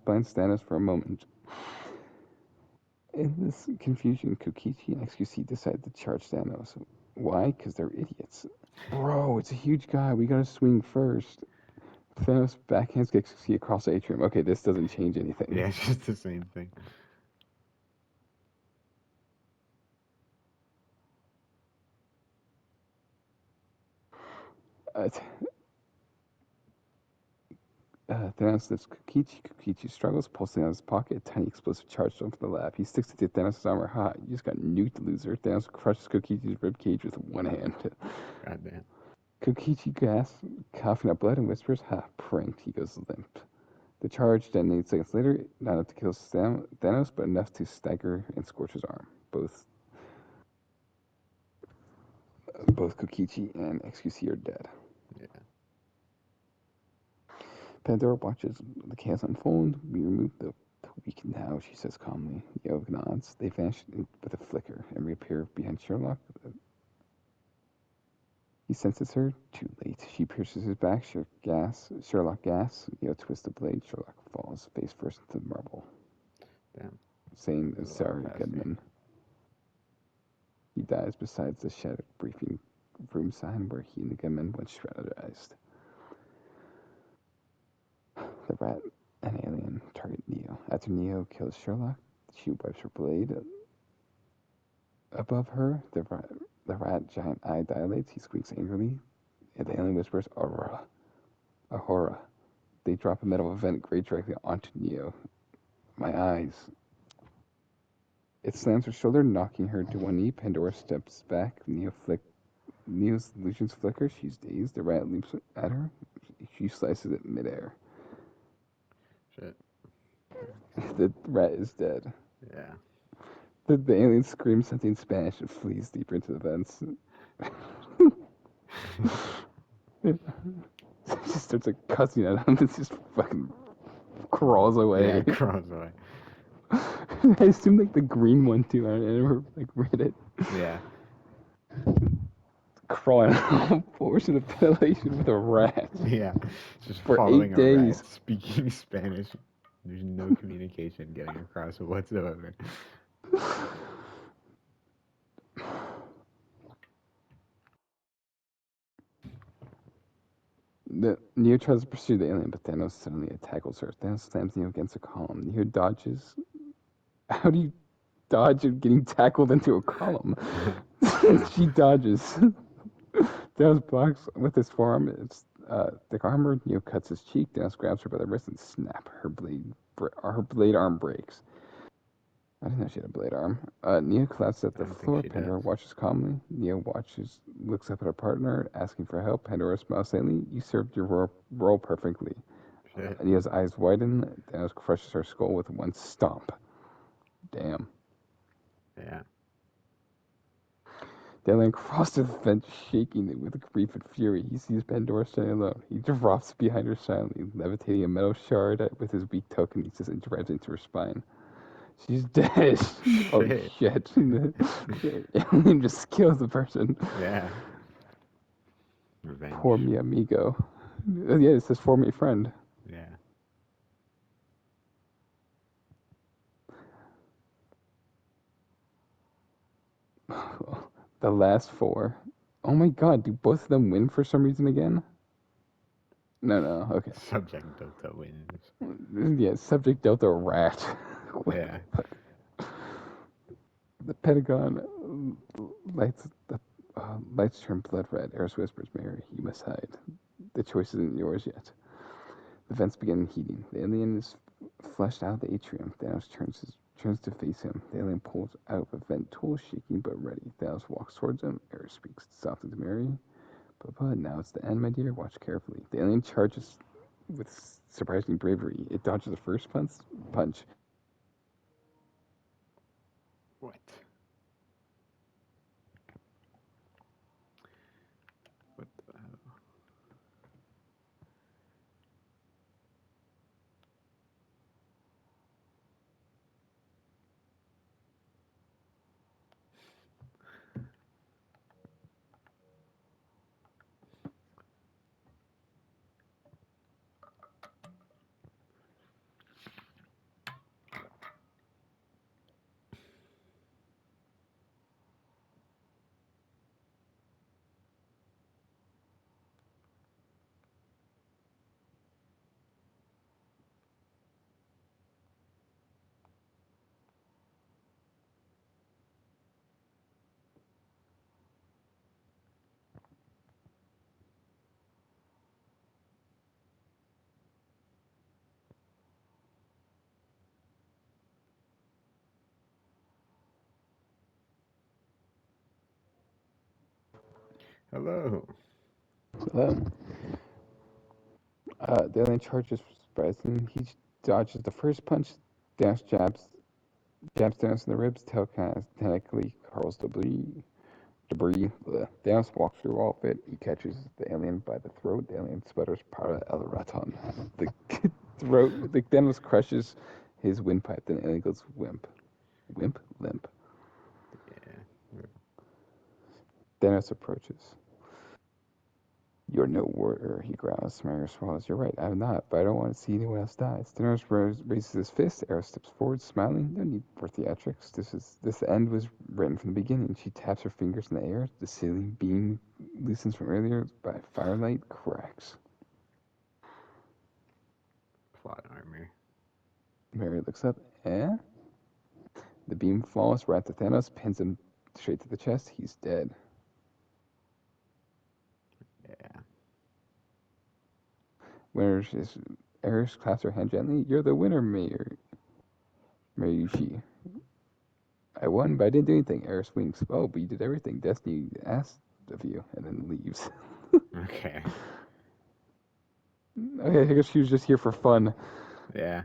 Speaker 1: blinds Thanos for a moment. In this confusion, Kokichi and XQC decide to charge Thanos. Why? Because they're idiots. Bro, it's a huge guy. We gotta swing first. Thanos backhands XQC across the atrium. Okay, this doesn't change anything.
Speaker 2: Yeah, it's just the same thing.
Speaker 1: Thanos lifts Kokichi. Kokichi struggles, pulsing out of his pocket. A tiny explosive charge jumps from the lab. He sticks it to Thanos' armor. Ha, you just got nuked, loser. Thanos crushes Kokichi's ribcage with one hand.
Speaker 2: Goddamn.
Speaker 1: Kokichi gasps, coughing up blood, and whispers, ha, pranked. He goes limp. The charge detonates seconds later, not enough to kill Thanos, but enough to stagger and scorch his arm. Both Kokichi and XQC are dead.
Speaker 2: Yeah.
Speaker 1: Pandora watches the chaos unfold. We remove the weak now, she says calmly. Neo nods. They vanish with a flicker and reappear behind Sherlock. He senses her. Too late. She pierces his back. Sherlock gasps. Neo twists the blade. Sherlock falls face first into the marble.
Speaker 2: Damn.
Speaker 1: Saying, sorry, Goodman. He dies beside the shattered briefing room sign where he and the gunman once strategized. The rat and alien target Neo. After Neo kills Sherlock, she wipes her blade. Above her, the rat giant eye dilates. He squeaks angrily. And the alien whispers, Aurora. Ahura. They drop a metal vent grate directly onto Neo. My eyes. It slams her shoulder, knocking her to one knee. Pandora steps back. Neo Neo's illusions flicker. She's dazed. The rat leaps at her. She slices it midair.
Speaker 2: Shit.
Speaker 1: The rat is dead.
Speaker 2: Yeah.
Speaker 1: The alien screams something in Spanish and flees deeper into the vents. She starts like cussing at him and just fucking crawls away.
Speaker 2: Yeah, crawls away.
Speaker 1: I assume like the green one too. I never like read it.
Speaker 2: Yeah.
Speaker 1: Crawling forward to the ventilation with a rat.
Speaker 2: Yeah. Just
Speaker 1: for
Speaker 2: following
Speaker 1: 8 days.
Speaker 2: Rat, speaking Spanish. There's no communication getting across whatsoever.
Speaker 1: Neo tries to pursue the alien, but Thanos suddenly tackles her. Thanos slams Neo against a column. Neo dodges. How do you dodge getting tackled into a column? She dodges. Thanos blocks with his forearm. It's thick armor. Neo cuts his cheek. Thanos grabs her by the wrist and snap. Her blade arm breaks. I didn't know she had a blade arm. Neo collapses at the floor. Pandora watches calmly. Neo looks up at her partner, asking for help. Pandora smiles slightly. You served your role perfectly. Neo's eyes widen. Thanos crushes her skull with one stomp. Damn.
Speaker 2: Yeah.
Speaker 1: The alien crosses the vent, shaking it with grief and fury. He sees Pandora standing alone. He drops behind her silently, levitating a metal shard with his weak telekinesis and drives into her spine. She's dead. Holy shit. The alien just kills the person.
Speaker 2: Yeah. Revenge.
Speaker 1: Poor mi amigo. Yeah, it says for me friend.
Speaker 2: Yeah.
Speaker 1: The last 4. Oh my god, do both of them win for some reason again? No, okay.
Speaker 2: Subject Delta wins.
Speaker 1: Yeah, Subject Delta rat.
Speaker 2: Yeah.
Speaker 1: The Pentagon lights turn blood red. Eris whispers, Mary, you must hide. The choice isn't yours yet. The vents begin heating. The alien is flushed out of the atrium. Thanos turns to face him. The alien pulls out a vent tool, shaking but ready. Thanos walks towards him. Eris speaks softly to Mary. Papa, now it's the end, my dear. Watch carefully. The alien charges with surprising bravery. It dodges the first punch.
Speaker 2: What? What the hell? Hello.
Speaker 1: The alien charges surprisingly. He dodges the first punch. Dash jabs Thanos in the ribs. Telekinetically hurls debris. Thanos walks through all of it. He catches the alien by the throat. The alien sputters para el raton. The Thanos crushes his windpipe. Then the alien goes limp. Limp.
Speaker 2: Yeah.
Speaker 1: Thanos approaches. You're no warrior, he growls. Smarter swallows. You're right, I'm not, but I don't want to see anyone else die. Thanos raises his fist. Eris steps forward, smiling. No need for theatrics. This end was written from the beginning. She taps her fingers in the air. The ceiling beam loosens from earlier by firelight cracks.
Speaker 2: Plot armor.
Speaker 1: Mary looks up. Eh? The beam falls right to Thanos, pins him straight to the chest. He's dead.
Speaker 2: Yeah.
Speaker 1: Eris claps her hand gently. You're the winner, Mariucci. I won, but I didn't do anything. Eris winks. Oh, but you did everything. Destiny asked of you and then leaves.
Speaker 2: Okay.
Speaker 1: Okay, I guess she was just here for fun.
Speaker 2: Yeah.